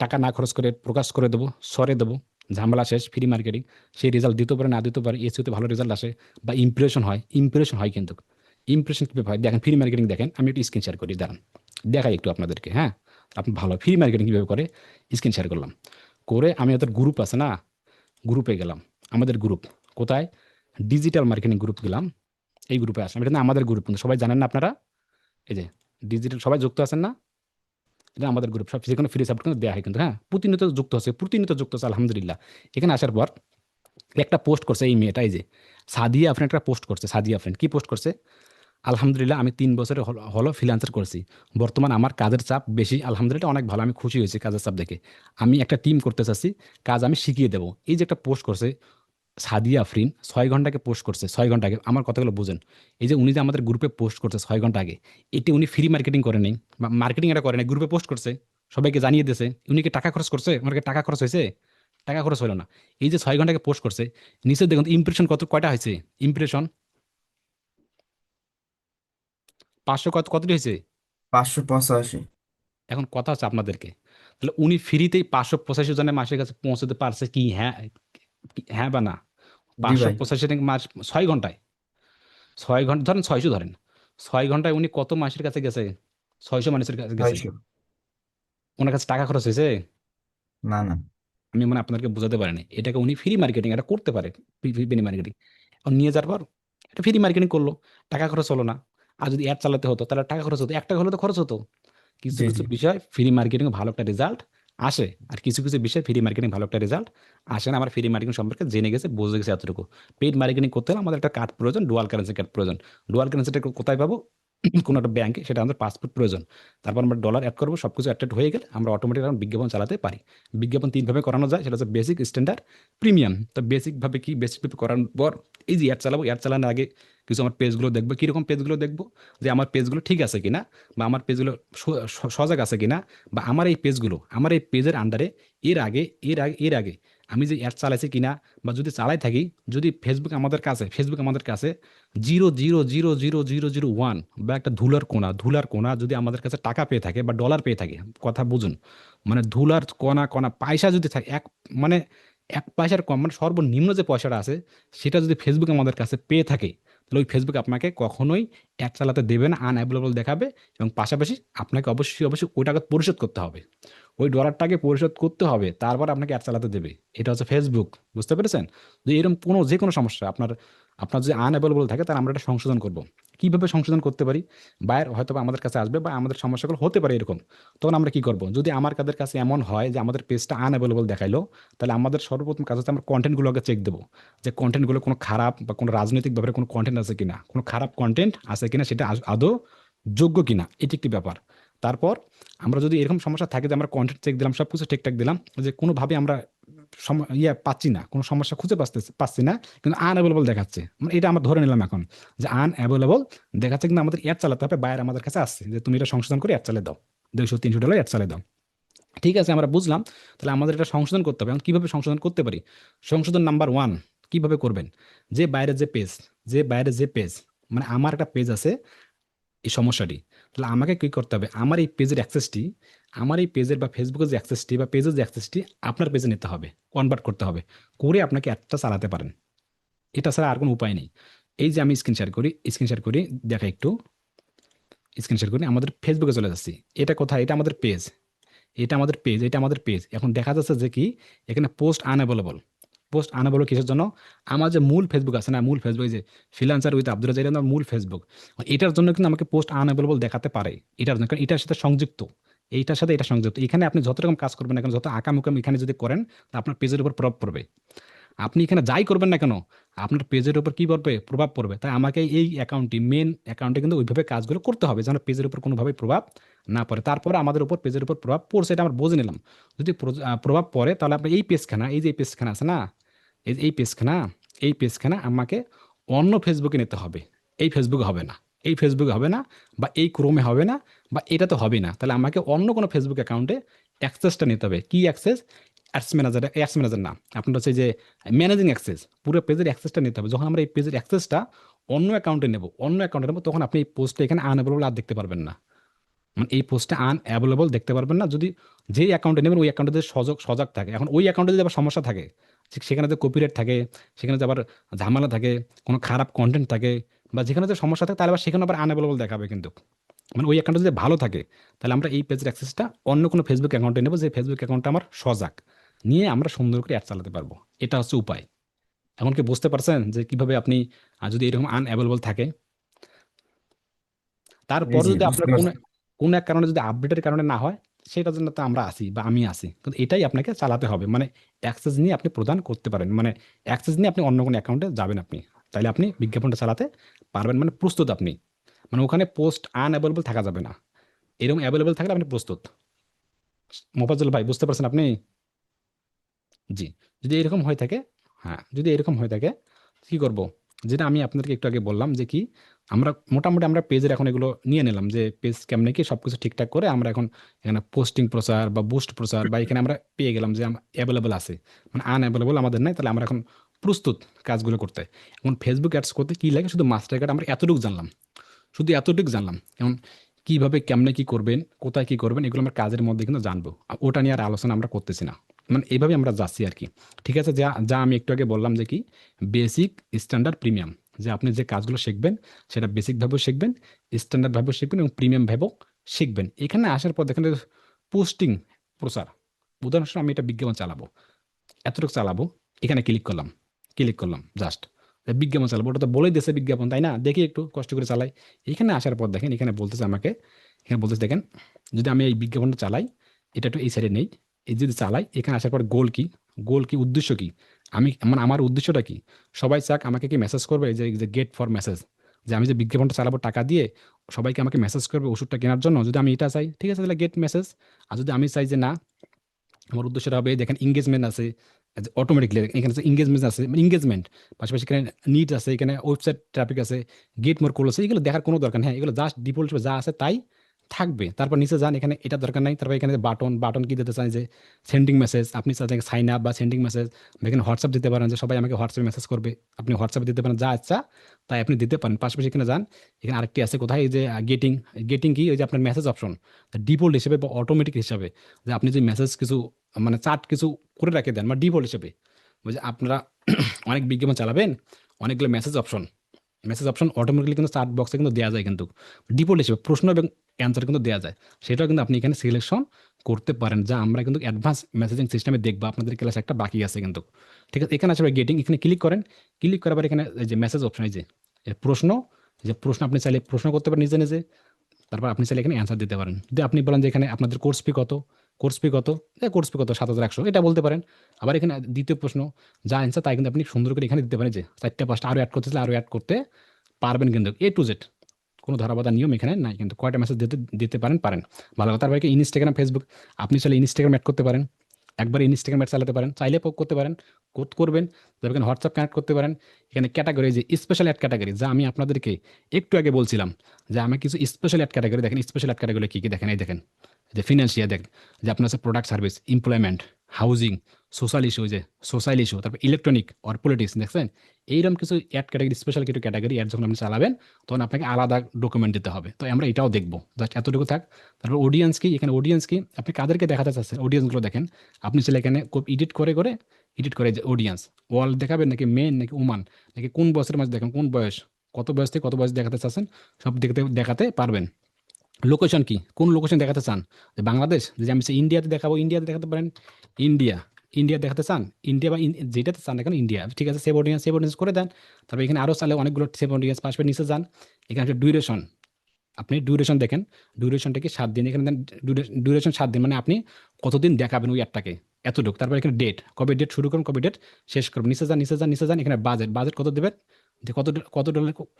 টাকা না খরচ করে প্রকাশ করে দেবো, সরে দেবো, ঝামেলা শেষ, ফ্রি মার্কেটিং। সেই রেজাল্ট দিতে পারে, না দিতে পারে, এসিওতে ভালো রেজাল্ট আসে, বা ইমপ্রেশন হয় কিন্তু। ইমপ্রেশন কীভাবে হয় দেখেন, ফ্রি মার্কেটিং দেখেন, আমি একটু স্ক্রিন শেয়ার করি, দাঁড়ান দেখাই একটু আপনাদেরকে। হ্যাঁ, আপনি ভালো ফ্রি মার্কেটিং কীভাবে করে, স্ক্রিন শেয়ার করলাম। করে আমি ওদের গ্রুপ আছে না, গ্রুপে গেলাম। আমাদের গ্রুপ কোথায়, ডিজিটাল মার্কেটিং গ্রুপ গেলাম। এই গ্রুপে আসলাম, এটা না আমাদের গ্রুপ, কিন্তু সবাই জানেন না আপনারা, এই যে ডিজিটাল সবাই যুক্ত আছেন না, এটা আমাদের গ্রুপ। সব যে কোনো ফ্রি সাপোর্ট কিন্তু দেওয়া হয় কিন্তু, হ্যাঁ, প্রতিনিয়ত যুক্ত আছে আলহামদুলিল্লাহ। এখানে আসার পর একটা পোস্ট করছে এই মেয়েটা, এই যে সাদিয়া আফরিন একটা পোস্ট করছে। সাদিয়া আফরিন কি পোস্ট করছে, আলহামদুলিল্লাহ আমি 3 বছরে হলো ফ্রিল্যান্সার করছি। বর্তমান আমার কাজের চাপ বেশি, আলহামদুলিল্লাহ অনেক ভালো, আমি খুশি হয়েছি কাজের চাপ দেখে। আমি একটা টিম করতে চাচ্ছি, কাজ আমি শিখিয়ে দেবো। এই যে একটা পোস্ট করছে সাদিয়া আফরিন, 6 ঘন্টা আগে পোস্ট করছে, 6 ঘন্টা আগে। আমার কথাগুলো বুঝেন। এই যে উনি যে আমাদের গ্রুপে পোস্ট করছে 6 ঘন্টা আগে, এটি উনি ফ্রি মার্কেটিং করে নেই, বা মার্কেটিং এটা করে নেই, গ্রুপে পোস্ট করছে, সবাইকে জানিয়ে দিয়েছে। উনি কি টাকা খরচ করছে? ওনাকে টাকা খরচ হয়েছে? টাকা খরচ হলো না। এই যে 6 ঘন্টা আগে পোস্ট করছে, নিচে দেখুন ইমপ্রেশন কয়টা হয়েছে। ইমপ্রেশন 500, কতটি হয়েছে? 585। এখন কথা হচ্ছে আপনাদেরকে, তাহলে উনি ফ্রিতেই 585 জনের মাসের কাছে পৌঁছতে পারছে কি? হ্যাঁ, হ্যাঁ বা না? জি পাঁচশো ভাই। পঁচাশি মাস, 6 ঘন্টায়, 6 ঘন্টা ধরেন, 600 ধরেন, 6 ঘন্টায় উনি কত মাসের কাছে গেছে? 600 মানুষের কাছে গেছে। 600। ওনার কাছে টাকা খরচ হয়েছে? না না। আমি মানে আপনাদেরকে বোঝাতে পারিনি, এটাকে উনি ফ্রি মার্কেটিং এটা করতে পারে। ফ্রি মার্কেটিং নিয়ে যাওয়ার পর এটা ফ্রি মার্কেটিং করলো, টাকা খরচ হলো না। আর যদি অ্যাড চালাতে হতো, তাহলে টাকা খরচ হতো, 1 টাকা হলে তো খরচ হতো। কিছু জি কিছু জি। বিষয় ফ্রি মার্কেটিং ভালো একটা রেজাল্ট আসে, আর কিছু কিছু বিষয় ফ্রি মার্কেটিং ভালো একটা রেজাল্ট আসে না। আমার ফ্রি মার্কেটিং সম্পর্কে জেনে গেছে, বুঝে গেছে এতটুকু। পেইড মার্কেটিং করতে হলে আমাদের একটা কার্ড প্রয়োজন, ডুয়াল কারেন্সি কার্ড প্রয়োজন। ডুয়াল কারেন্সিটা কোথায় পাবো? কোনো একটা ব্যাংকে, সেটা আমাদের পাসপোর্ট প্রয়োজন। তারপর আমরা ডলার অ্যাড করবো, সব কিছু অ্যাড হয়ে গেলে আমরা অটোমেটিক বিজ্ঞাপন চালাতে পারি। বিজ্ঞাপন 3 ভাবে করানো যায়, সেটা হচ্ছে বেসিক, স্ট্যান্ডার্ড, প্রিমিয়াম। তো বেসিকভাবে কি, বেসিকভাবে করানোর পর এই যে অ্যাড চালাবো, অ্যাড চালানোর আগে কিছু আমার পেজগুলো দেখবো। কীরকম পেজগুলো দেখবো, যে আমার পেজগুলো ঠিক আছে কিনা, বা আমার পেজগুলো সজাগ আছে কিনা, বা আমার এই পেজের আন্ডারে এর আগে আমি যে অ্যাড চালাইছি কিনা, বা যদি চালাই থাকি, যদি ফেসবুক আমাদের কাছে 0.0000001 বা একটা ধুলার কোনা যদি আমাদের কাছে টাকা পেয়ে থাকে বা ডলার পেয়ে থাকে, কথা বুঝুন, মানে ধুলার কোনা কোনা পয়সা যদি থাকে, মানে 1 পয়সার কম, মানে সর্বনিম্ন যে পয়সাটা আছে সেটা যদি ফেসবুক আমাদের কাছে পেয়ে থাকে, তাহলে ওই ফেসবুক আপনাকে কখনোই অ্যাড চালাতে দেবে না, আনঅ্যাভেলেবল দেখাবে। এবং পাশাপাশি আপনাকে অবশ্যই ওই টাকা পরিশোধ করতে হবে, ওই ডলারটাকে পরিশোধ করতে হবে, তারপর আপনাকে অ্যাড চালাতে দেবে। এটা হচ্ছে ফেসবুক, বুঝতে পেরেছেন? যদি এরকম যে কোনো সমস্যা আপনার আপনার যদি আনঅ্যাভেলেবল থাকে, তাহলে আমরা এটা সংশোধন করব। কিভাবে সংশোধন করতে পারি? বায়ার হয়তো বা আমাদের কাছে আসবে বা আমাদের সমস্যাগুলো হতে পারে এরকম, তখন আমরা কি করব? যদি আমার কাদের কাছে এমন হয় যে আমাদের পেজটা আনঅ্যাভেলেবল দেখাইলো, তাহলে আমাদের সর্বপ্রথম কাজ হচ্ছে আমরা কন্টেন্টগুলোকে চেক দেবো, যে কন্টেন্টগুলো কোনো খারাপ বা কোনো রাজনৈতিক ব্যাপারে কোনো কন্টেন্ট আছে কিনা, কোনো খারাপ কন্টেন্ট আছে কিনা, সেটা আদৌ যোগ্য কিনা, এটি একটি ব্যাপার। তারপর আমরা যদি এরকম সমস্যা থাকে যে আমরা কন্টেন্ট চেক দিলাম, সব কিছু ঠিকঠাক দিলাম, যে কোনোভাবে আমরা পাচ্ছি না, কোনো সমস্যা খুঁজে পাচ্ছি না, কিন্তু আনঅ্যাভেলেবল দেখাচ্ছে, মানে এটা আমরা ধরে নিলাম এখন যে আনঅ্যাভেলেবল দেখাচ্ছে, কিন্তু আমাদের অ্যাড চালাতে হবে, বাইরে আমাদের কাছে আসছে যে তুমি এটা সংশোধন করে অ্যাড চালিয়ে দাও, $200-300 অ্যাড চালিয়ে দাও। ঠিক আছে, আমরা বুঝলাম। তাহলে আমাদের এটা সংশোধন করতে হবে। এখন কিভাবে সংশোধন করতে পারি? সংশোধন নাম্বার 1 কিভাবে করবেন? যে বাইরে যে পেজ, মানে আমার একটা পেজ আছে এই সমস্যাটি, তাহলে আমাকে কি করতে হবে? আমার এই পেজের বা ফেসবুকের যে অ্যাক্সেসটি বা পেজের যে অ্যাক্সেসটি আপনার পেজে নিতে হবে, কনভার্ট করতে হবে, করে আপনাকে অ্যাডটা চালাতে পারেন। এটা ছাড়া আর কোনো উপায় নেই। এই যে আমি স্ক্রিন শেয়ার করি, দেখা একটু স্ক্রিন শেয়ার করি, আমাদের ফেসবুকে চলে যাচ্ছি। এটা কোথায়? এটা আমাদের পেজ। এখন দেখা যাচ্ছে যে কি, এখানে পোস্ট আনঅ্যাভেলেবল কিসের জন্য? আমার যে মূল ফেসবুক আছে না, মূল ফেসবুক, এই যে ফ্রিল্যান্সার উইথ আব্দুল রাজ্জাক, এটা আমার মূল ফেসবুক। এটার জন্য কিন্তু আমাকে পোস্ট আনঅ্যাভেলেবল দেখাতে পারে, এটার জন্য, কারণ এটার সাথে সংযুক্ত, এইটার সাথে এটা সংযুক্ত। এখানে আপনি যত রকম কাজ করবেন না কেন, যত আকাম এখানে যদি করেন, তা আপনার পেজের উপর প্রভাব পড়বে। আপনি এখানে যাই করবেন না কেন, আপনার পেজের উপর কি পড়বে? প্রভাব পড়বে। তাই আমাকে এই মেন অ্যাকাউন্টে কিন্তু ওইভাবে কাজগুলো করতে হবে যেন পেজের উপর কোনোভাবে প্রভাব না পড়ে। তারপরে আমাদের উপর পেজের উপর প্রভাব পড়ছে, এটা আমরা বুঝে নিলাম। যদি প্রভাব পড়ে, তাহলে আপনার এই পেজখানা আছে না, এই পেজখানা আমাকে অন্য ফেসবুকে নিতে হবে। এই ফেসবুকে হবে না, বা এই ক্রোমে হবে না, বা এটা তো হবে না। তাহলে আমাকে অন্য কোনো ফেসবুক অ্যাকাউন্টে অ্যাক্সেসটা নিতে হবে। কি অ্যাক্সেস? অ্যাডস ম্যানেজার না, আপনার হচ্ছে যে ম্যানেজিং অ্যাক্সেস, পুরো পেজের অ্যাক্সেসটা নিতে হবে। যখন আমরা এই পেজের অ্যাক্সেসটা অন্য অ্যাকাউন্টে নেব, তখন আপনি এই পোস্টটা এখানে আনঅ্যাভেলেবল আর দেখতে পারবেন না। মানে এই পোস্টটা আনঅ্যাভেলেবল দেখতে পারবেন না, যদি যেই অ্যাকাউন্টে নেবেন ওই অ্যাকাউন্টে যদি সজাগ থাকে। এখন ওই অ্যাকাউন্টে যদি আবার সমস্যা থাকে, সেখানে যে কপিরাইট থাকে, সেখানে যে আবার ঝামেলা থাকে, কোনো খারাপ কন্টেন্ট থাকে, বা যেখানে যে সমস্যা থাকে, তাহলে আবার সেখানে আবার আনঅ্যাভেলেবল দেখাবে কিন্তু। মানে ওই অ্যাকাউন্টটা যদি ভালো থাকে, তাহলে আমরা এই পেজের অ্যাক্সেসটা অন্য কোনো ফেসবুক অ্যাকাউন্টে নেবো, যে ফেসবুক অ্যাকাউন্টটা আমার সজাগ, নিয়ে আমরা সুন্দর করে অ্যাড চালাতে পারবো। এটা হচ্ছে উপায়। এখন কি বুঝতে পারছেন যে কিভাবে আপনি, যদি এরকম আনঅ্যাভেলেবল থাকে, জি তারপর জি, যদি বুঝতে আপনার কোনো পারছি। কোনো এক কারণে যদি আপডেটের কারণে না হয়, সেটার জন্য তো আমরা আছি বা আমি আছি, কিন্তু এটাই আপনাকে চালাতে হবে। মানে অ্যাক্সেস নিয়ে আপনি প্রদান করতে পারেন, মানে অ্যাক্সেস নিয়ে আপনি অন্য কোনো অ্যাকাউন্টে যাবেন আপনি, তাইলে আপনি বিজ্ঞাপনটা চালাতে পারবেন, মানে প্রস্তুত আপনি। মানে ওখানে পোস্ট আনঅ্যাভেলেবল থাকা যাবে না, এরকম অ্যাভেলেবল থাকলে আপনি প্রস্তুত। মোফাজ্জল ভাই, বুঝতে পারছেন আপনি? জি। যদি এরকম হয়ে থাকে, হ্যাঁ, যদি এরকম হয়ে থাকে, কি করব? যেটা আমি আপনাদেরকে একটু আগে বললাম যে কি, আমরা মোটামুটি আমরা পেজের এখন এগুলো নিয়ে নিলাম, যে পেজ কেমনে কি সবকিছু ঠিকঠাক করে আমরা এখন এখানে পোস্টিং প্রচার বা বুস্ট প্রচার বা এখানে আমরা পেয়ে গেলাম যে অ্যাভেলেবল আছে, মানে আনঅ্যাভেলেবল আমাদের নাই, তাহলে আমরা এখন প্রস্তুত কাজগুলো করতে। এখন ফেসবুক অ্যাডস করতে কি লাগে? শুধু মাস্টার কার্ড আমরা এতটুকু জানলাম। এখন কিভাবে কেমনে কি করবেন, কোথায় কি করবেন, এগুলো আমরা কাজের মধ্যে কিন্তু জানবো। ওটা নিয়ে আর আলোচনা আমরা করতেছি না, মানে এইভাবে আমরা যাচ্ছি আর কি। ঠিক আছে, যা যা আমি একটু আগে বললাম যে কি, বেসিক, স্ট্যান্ডার্ড, প্রিমিয়াম, যে আপনি যে কাজগুলো শিখবেন সেটা বেসিক ভাবেও শিখবেন, স্ট্যান্ডার্ড ভাবেও শিখবেন, এবং প্রিমিয়াম ভাবেও শিখবেন। এখানে আসার পর দেখেন, পোস্টিং প্রচার, উদাহরণস্বরূপ আমি এটা বিজ্ঞাপন চালাবো, এতটুকু চালাবো, এখানে ক্লিক করলাম জাস্ট, বিজ্ঞাপন চালাবো। ওটা তো বলেই দিয়েছে বিজ্ঞাপন, তাই না? দেখি একটু কষ্ট করে চালাই। এখানে আসার পর দেখেন, এখানে বলতেছে দেখেন, যদি আমি এই বিজ্ঞাপনটা চালাই, এটা একটু এই সাইডে নেই, এই যদি চালাই, এখানে আসার পর গোল কি উদ্দেশ্য কি, আমি মানে আমার উদ্দেশ্যটা কি? সবাই চাক আমাকে কি মেসেজ করবে, যে গেট ফর মেসেজ, যে আমি যে বিজ্ঞাপনটা চালাবো টাকা দিয়ে, সবাইকে আমাকে মেসেজ করবে ওষুধটা কেনার জন্য, যদি আমি এটা চাই, ঠিক আছে, তাহলে গেট মেসেজ। আর যদি আমি চাই যে না, আমার উদ্দেশ্যটা হবে, দেখেন এঙ্গেজমেন্ট আছে, অটোমেটিকলি এখানে এঙ্গেজমেন্ট, পাশাপাশি এখানে নিড আছে, এখানে ওয়েবসাইট ট্রাফিক আছে, গেট মোর কল আছে, এগুলো দেখার কোনো দরকার নেই। হ্যাঁ, এগুলো জাস্ট ডিফল্ট যা আছে তাই থাকবে। তারপর নিচে যান, এখানে এটা দরকার নাই। তারপর এখানে বাটন, বাটন কি দিতে চান যে সেন্ডিং মেসেজ, আপনি চাচ্ছেন সাইন আপ বা সেন্ডিং মেসেজ, এখানে হোয়াটসঅ্যাপ দিতে পারেন যে সবাই আমাকে হোয়াটসঅ্যাপে মেসেজ করবে, আপনি হোয়াটসঅ্যাপে দিতে পারেন, যা ইচ্ছা তাই আপনি দিতে পারেন। পাশাপাশি এখানে যান, এখানে আরেকটি আছে কোথায়, এই যে গেটিং। গেটিং কি, ওই যে আপনার মেসেজ অপশন ডিফল্ট হিসেবে বা অটোমেটিক হিসাবে, যে আপনি যে মেসেজ কিছু মানে চার্ট কিছু করে রাখে দেন বা ডিফল্ট হিসেবে, ওই যে আপনারা অনেক বিজ্ঞাপন চালাবেন, অনেকগুলো মেসেজ অপশন অটোমেটিক্যালি কিন্তু চার্ট বক্সে কিন্তু দেওয়া যায়, কিন্তু ডিফল্ট হিসেবে প্রশ্ন এবং অ্যান্সার কিন্তু দেওয়া যায়। সেটাও কিন্তু আপনি এখানে সিলেকশন করতে পারেন, যা আমরা কিন্তু অ্যাডভান্স মেসেজিং সিস্টেমে দেখবো, আপনাদের ক্লাস একটা বাকি আছে কিন্তু। ঠিক আছে, এখানে আসলে গেটিং, এখানে ক্লিক করেন। ক্লিক করার পর এখানে এই যে মেসেজ অপশন, এই যে প্রশ্ন, যে প্রশ্ন আপনি চাইলে প্রশ্ন করতে পারেন নিজে নিজে। তারপর আপনি চাইলে এখানে অ্যান্সার দিতে পারেন। যদি আপনি বলেন যে এখানে আপনাদের কোর্স ফি কত, কোর্স ফি কত, কোর্স ফি কত 7,100, এটা বলতে পারেন। আবার এখানে দ্বিতীয় প্রশ্ন, যা অ্যান্সার তাই কিন্তু আপনি সুন্দর করে এখানে দিতে পারেন, যে 4টা 5টা আরও অ্যাড করতে চাইলে আরও অ্যাড করতে পারবেন কিন্তু, A to Z। কোনো ধরাবাধা নিয়ম এখানে নাই কিন্তু, কয়টা মেসেজ দিতে দিতে পারেন পারেন। ভালো কথা। তারপরে ইনস্টাগ্রাম, ফেসবুক, আপনি চাইলে ইনস্টাগ্রাম অ্যাড করতে পারেন, একবার ইনস্টাগ্রাম অ্যাড চালাতে পারেন, চাইলে করতে পারেন, করবেন। তারপর এখানে হোয়াটসঅ্যাপ কানেক্ট করতে পারেন। এখানে ক্যাটাগরি, যে স্পেশাল অ্যাড ক্যাটাগরি, যা আমি আপনাদেরকে একটু আগে বলছিলাম, যে আমি কিছু স্পেশাল অ্যাড ক্যাটাগরি দেখেন। স্পেশাল অ্যাড ক্যাটাগরি কী কী দেখেন, এই দেখেন, যে ফিনান্সিয়াল দেখেন, যে আপনার হচ্ছে product service, employment, housing, social issue, যে সোশ্যাল ইস্যু, তারপর ইলেকট্রনিক অর পলিটিক্স, দেখছেন। এইরকম কিছু অ্যাড ক্যাটাগরি, স্পেশাল কিছু ক্যাটাগরি অ্যাড যখন আপনি চালাবেন, তখন আপনাকে আলাদা ডকুমেন্ট দিতে হবে। তো আমরা এটাও দেখবো, জাস্ট এতটুকু থাক। তারপর অডিয়েন্স কি, এখানে অডিয়েন্স কি, আপনি কাদেরকে দেখাতে চাচ্ছেন, অডিয়েন্সগুলো দেখেন। আপনি চাইলে এখানে খুব এডিট করে যে অডিয়েন্স ওয়াল দেখাবেন, নাকি মেন, নাকি উমান, নাকি কোন বয়সের মাঝে দেখেন, কোন বয়স, কত বয়স থেকে কত বয়স দেখাতে চাচ্ছেন, সব দেখাতে পারবেন। লোকেশন কি, কোন লোকেশন দেখাতে চান, যে বাংলাদেশ, যদি আমি ইন্ডিয়াতে দেখাবো, ইন্ডিয়াতে দেখাতে পারেন। ইন্ডিয়া, ইন্ডিয়া দেখাতে চান, ইন্ডিয়া বা যেটাতে চান এখন ইন্ডিয়া, ঠিক আছে, সেভ অডিয়েন্স করে দেন। তারপর এখানে আরও চাইলে অনেকগুলো সেভ অডিয়েন্স, পাশে নিচে যান, এখানে একটা ডিউরেশন, আপনি ডিউরেশন দেখেন, ডিউরেশনটা কি 7 দিন, এখানে দেন ডিউরেশন 7 দিন, মানে আপনি কতদিন দেখাবেন ওই অ্যাডটাকে, এতটুকু। তারপর এখানে ডেট, কবে ডেট শুরু করুন, কবে ডেট শেষ করুন, নিচে যান, এখানে বাজেট কত দেবেন, যে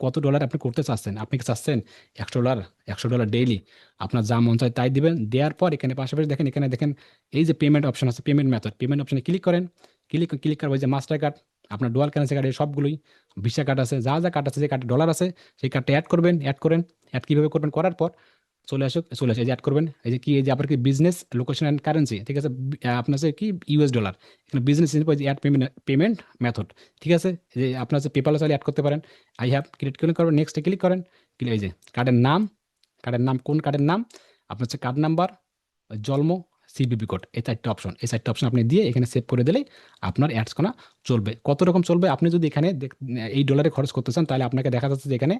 কত ডলার আপনি করতে চাচ্ছেন। আপনি কি চাচ্ছেন $100, $100 ডেইলি, আপনার যা মন চায় তাই দিবেন। দেওয়ার পর এখানে পাশাপাশি দেখেন, এখানে দেখেন এই যে পেমেন্ট অপশন আছে, পেমেন্ট মেথড, পেমেন্ট অপশনে ক্লিক করেন। ক্লিক করবো যে মাস্টার কার্ড, আপনার ডুয়াল কারেন্সি কার্ড, এই সবগুলোই, ভিসা কার্ড আছে, যা যা কার্ড আছে, যে কার্ডে ডলার আছে, সেই কার্ডটা অ্যাড করবেন, অ্যাড করেন। অ্যাড কীভাবে করবেন, করার পর চলে আসে, এই যে অ্যাড করবেন, এই যে কি, এই যে আপনার কি বিজনেস লোকেশন অ্যান্ড কারেন্সি, ঠিক আছে, আপনার হচ্ছে কি US ডলার, এখানে বিজনেস অ্যাড পেমেন্ট মেথড, ঠিক আছে। এই যে আপনার হচ্ছে পেপাল চাইলে অ্যাড করতে পারেন। আই হ্যাভ ক্রিয়েট করবেন, নেক্সটে ক্লিক করেন। এই যে কার্ডের নাম, কোন কার্ডের নাম, আপনার হচ্ছে কার্ড নাম্বার, জন্ম, CVV কোড, এই 4টা অপশন আপনি দিয়ে এখানে সেভ করে দিলেই আপনার অ্যাডস কোনা চলবে। কত রকম চলবে, আপনি যদি এখানে এই ডলারে খরচ করতে চান, তাহলে আপনাকে দেখা যাচ্ছে যে এখানে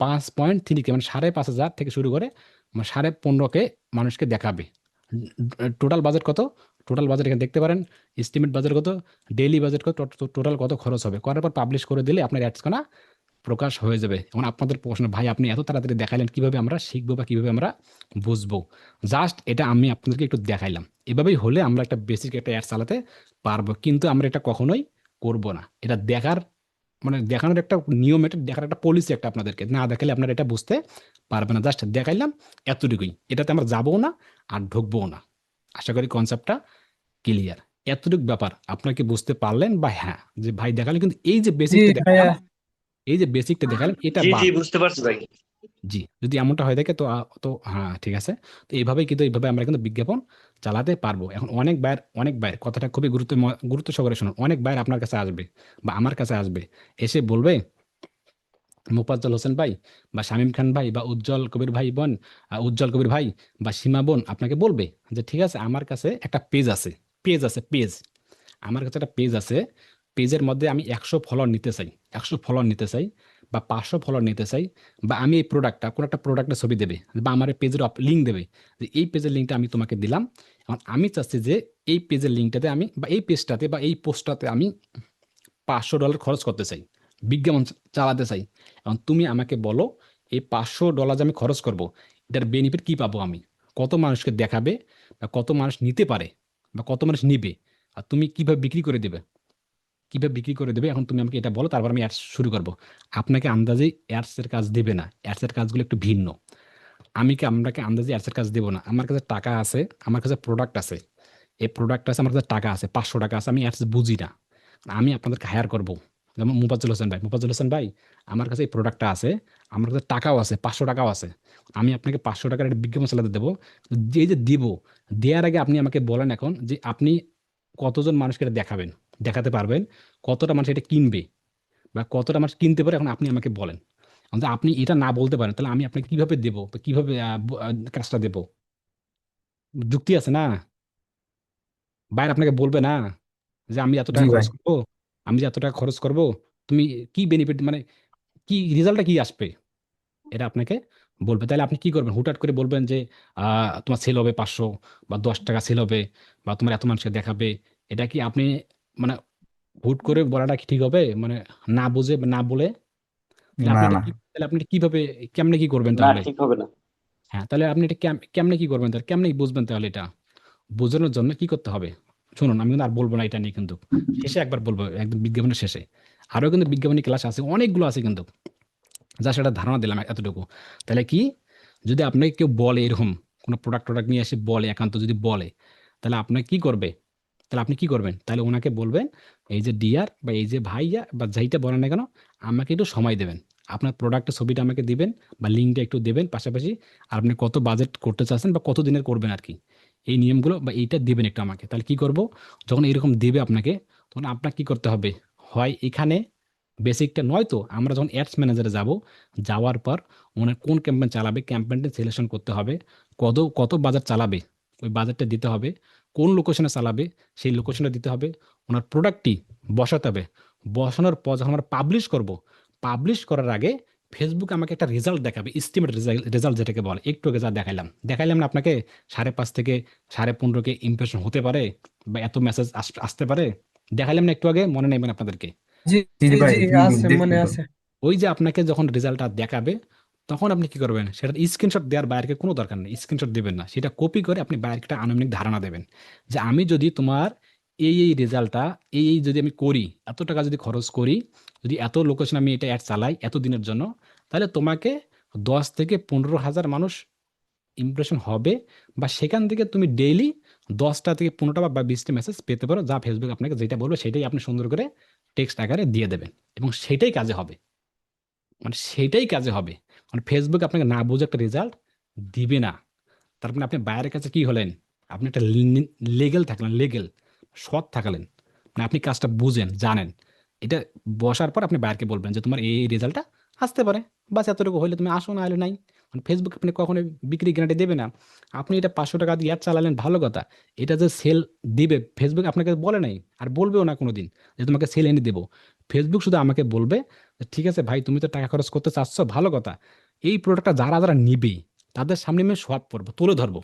5.3K, মানে 5,500 থেকে শুরু করে, মানে 15,500 মানুষকে দেখাবে। টোটাল বাজেট কত, টোটাল বাজেট এখানে দেখতে পারেন, এস্টিমেট বাজেট কত, ডেইলি বাজেট কত, টোটাল কত খরচ হবে, করার পর পাবলিশ করে দিলে আপনার অ্যাডস কোনা প্রকাশ হয়ে যাবে। এখন আপনাদের প্রশ্ন, ভাই আপনি এত তাড়াতাড়ি দেখাইলেন, কিভাবে আমরা শিখবো বা কিভাবে আমরা বুঝবো? জাস্ট এটা আমি আপনাদেরকে একটু দেখাইলাম। এভাবেই হলে আমরা একটা বেসিক একটা অ্যাড চালাতে পারবো, কিন্তু আমরা এটা কখনোই করব না। এটা দেখার মানে দেখানোর একটা নিয়ম, এটা দেখার একটা পলিসি একটা, আপনাদেরকে না দেখালে আপনারা এটা বুঝতে পারবে না। জাস্ট দেখাইলাম, এতটুকুই। এটাতে আমরা যাবো না আর ঢুকবো না। আশা করি কনসেপ্টটা ক্লিয়ার। এতটুকু ব্যাপার আপনারা কি বুঝতে পারলেন? বা হ্যাঁ, যে ভাই দেখালেন, কিন্তু এই যে জি বেসিকটা ভাইয়া। দেখালাম, এই যে বেসিকটা দেখালাম, এটা জি জি বাদ। বুঝতে পারছি ভাই। জি, যদি এমনটা হয়ে থাকে তো তো হ্যাঁ, ঠিক আছে। তো এইভাবে আমরা কিন্তু বিজ্ঞাপন চালাতে পারবো। এখন অনেক বাইর কথাটা খুবই গুরুত্ব সহকারে শুনুন। অনেক বাইর আপনার কাছে আসবে বা আমার কাছে আসবে, এসে বলবে, মোফাজ্জল হোসেন ভাই বা শামীম খান ভাই বা উজ্জ্বল কবির ভাই বা সীমা বোন আপনাকে বলবে যে ঠিক আছে, আমার কাছে একটা পেজ, আমার কাছে একটা পেজ আছে। পেজের মধ্যে আমি 100 ফলোয়ার নিতে চাই, 100 ফলোয়ার নিতে চাই, বা 500 ফলোয়ার নিতে চাই, বা আমি এই প্রোডাক্টটা, কোনো একটা প্রোডাক্টের ছবি দেবে, বা আমার এই পেজের লিঙ্ক দেবে, যে এই পেজের লিঙ্কটা আমি তোমাকে দিলাম। এখন আমি চাচ্ছি যে এই পেজের লিঙ্কটাতে আমি, বা এই পেজটাতে বা এই পোস্টটাতে আমি $500 খরচ করতে চাই, বিজ্ঞাপন চালাতে চাই। এখন তুমি আমাকে বলো, এই $500 যে আমি খরচ করব, এটার বেনিফিট কি পাবো আমি, কত মানুষকে দেখাবে, বা কত মানুষ নিতে পারে, বা কত মানুষ নিবে, আর তুমি কিভাবে বিক্রি করে দেবে, এখন তুমি আমাকে এটা বলো, তারপর আমি অ্যাডস শুরু করব। আপনাকে আন্দাজে অ্যাডসের কাজ দেবে না, অ্যাডসের কাজগুলো একটু ভিন্ন। আপনাকে আন্দাজে অ্যাডসের কাজ দেবো না। আমার কাছে টাকা আছে, আমার কাছে প্রোডাক্ট আছে, এই প্রোডাক্ট আছে, আমার কাছে টাকা আছে, $500 আছে, আমি অ্যাডস বুঝি না। আমি আপনাদেরকে হায়ার করব, যেমন মুফাজ্জল হোসেন ভাই, আমার কাছে এই প্রোডাক্টটা আছে, আমার কাছে টাকাও আছে, 500 টাকাও আছে। আমি আপনাকে 500 টাকার একটা বিজ্ঞাপন চালাতে দেবো। যে যে দিব, দেওয়ার আগে আপনি আমাকে বলেন এখন যে আপনি কতজন মানুষকে এটা দেখাবেন, দেখাতে পারবেন, কতটা মানুষ এটা কিনবে বা কতটা মানুষ কিনতে পারে, এখন আপনি আমাকে বলেন। এখন যদি আপনি এটা না বলতে পারেন, তাহলে আমি আপনাকে কিভাবে দেবো বা কিভাবে কাজটা দেবো? যুক্তি আছে না? বাইরে আপনাকে বলবে না যে আমি এত জি টাকা ভাই। খরচ করবো, আমি যে এত টাকা খরচ করবো, তুমি কি বেনিফিট, মানে কি রেজাল্টটা কি আসবে, এটা আপনাকে বলবে। তাহলে আপনি কি করবেন? হুটহাট করে বলবেন যে তোমার সেল হবে 500 বা 10 টাকা সেল হবে বা তোমার এত মানুষকে দেখাবে। এটা কি আপনি মানে হুট করে বলাটা কি ঠিক হবে? মানে না বুঝে বা না বলে, তাহলে আপনি না এটা না। কি, তাহলে আপনি এটা কিভাবে, কেমনে কি করবেন না, তাহলে? ঠিক হবে না। হ্যাঁ, তাহলে আপনি এটা কেমনে কি করবেন, তাহলে কেমনে বুঝবেন তাহলে এটা? বোঝানোর জন্য কি করতে হবে? শুনুন, আমি কিন্তু আর বলবো না এটা নিয়ে, কিন্তু শেষে একবার বলবো, একদম বিজ্ঞাপনের শেষে। আরো কিন্তু বিজ্ঞাপনী ক্লাস আছে, অনেকগুলো আছে কিন্তু, যা সেটা ধারণা দিলাম এতটুকু। তাহলে কি, যদি আপনাকে কেউ বলে এরকম কোনো প্রোডাক্ট নিয়ে এসে বলে, একান্ত যদি বলে, তাহলে আপনাকে কি করবে? তাহলে আপনি কি করবেন? তাহলে ওনাকে বলবেন, এই যে ডিয়ার বা এই যে ভাইয়া বা যেইটা বলেন না কেন, আমাকে একটু সময় দেবেন। আপনার প্রোডাক্টের ছবিটা আমাকে দিবেন বা লিঙ্কটা একটু দেবেন পাশাপাশি। আর আপনি কত বাজেট করতে চাচ্ছেন বা কত দিনের করবেন আর কি, এই নিয়মগুলো বা এইটা দিবেন একটু আমাকে। তাহলে কি করব, যখন এরকম দিবে আপনাকে, তখন আপনাকে কি করতে হবে? হয় এখানে বেসিকটা, নয়তো আমরা যখন অ্যাডস ম্যানেজারে যাব, যাওয়ার পর ওনার কোন ক্যাম্পেইন চালাবে, ক্যাম্পেইনটা সিলেকশন করতে হবে, কত কত বাজার চালাবে, ওই বাজারটা দিতে হবে, কোন লোকেশনে চালাবে সেই লোকেশনটা দিতে হবে, ওনার প্রোডাক্টটি বসাতে হবে। বসানোর পর যখন আমরা পাবলিশ করব, পাবলিশ করার আগে ফেসবুক আমাকে একটা রেজাল্ট দেখাবে, এস্টিমেট রেজাল্ট যেটাকে বলে, একটু আগে যা দেখাইলাম না আপনাকে, 5.5 থেকে 15.5 ইমপ্রেশন হতে পারে বা এত মেসেজ আসতে পারে, দেখাইলাম না একটু আগে, মনে নেবেন আপনাদেরকে? জি জি জি ভাই, জি, আছে, দেখছি মনে তো। আছে। ওই যে আপনাকে যখন রেজাল্টটা দেখাবে, তখন আপনি কি করবেন? সেটা স্ক্রিনশট দেওয়ার বাইরে কোনো দরকার নেই, স্ক্রিনশট দিবেন না, সেটা কপি করে আপনি বাইরে একটা আনুমানিক ধারণা দেবেন যে আমি যদি তোমার এই রেজাল্টটা, এই যদি আমি করি, এত টাকা যদি খরচ করি, যদি এত লোকেশন আমি এটা অ্যাড চালাই এত দিনের জন্য, তাহলে তোমাকে 10 থেকে 15 হাজার মানুষ ইমপ্রেশন হবে, বা সেখান থেকে তুমি ডেইলি 10টা থেকে 15টা বা 20টা মেসেজ পেতে পারো, যা ফেসবুক আপনাকে যেটা বলবে সেটাই আপনি সুন্দর করে টেক্সট আকারে দিয়ে দেবেন, এবং সেটাই কাজে হবে। মানে সেটাই কাজে হবে। মানে ফেসবুক আপনাকে না বুঝে একটা রেজাল্ট দিবে না। তার মানে আপনি বাইরের কাছে কি হলেন? আপনি একটা লিগেল থাকলেন, লিগেল সৎ থাকলেন। মানে আপনি কাজটা বুঝেন, জানেন। এটা বসার পর আপনি বাইরকে বলবেন যে তোমার এই রেজাল্টটা আসতে পারে, বাস এতটুকু হইলে তুমি আসো, না হলে নাই। মানে ফেসবুক আপনি কখনো বিক্রি গ্যারান্টি দেবে না। আপনি এটা 500 টাকা দিয়ে অ্যাড চালালেন, ভালো কথা। এটা যে সেল দিবে ফেসবুক আপনাকে বলে নাই, আর বলবেও না কোনোদিন যে তোমাকে সেল এনে দেবো। ফেসবুক শুধু আমাকে বলবে যে, ঠিক আছে ভাই, তুমি তো টাকা খরচ করতে চাচ্ছ, ভালো কথা। এই প্রোডাক্টটা যারা যারা নিবে, তাদের সামনে আমি সব করবো, তুলে ধরবো,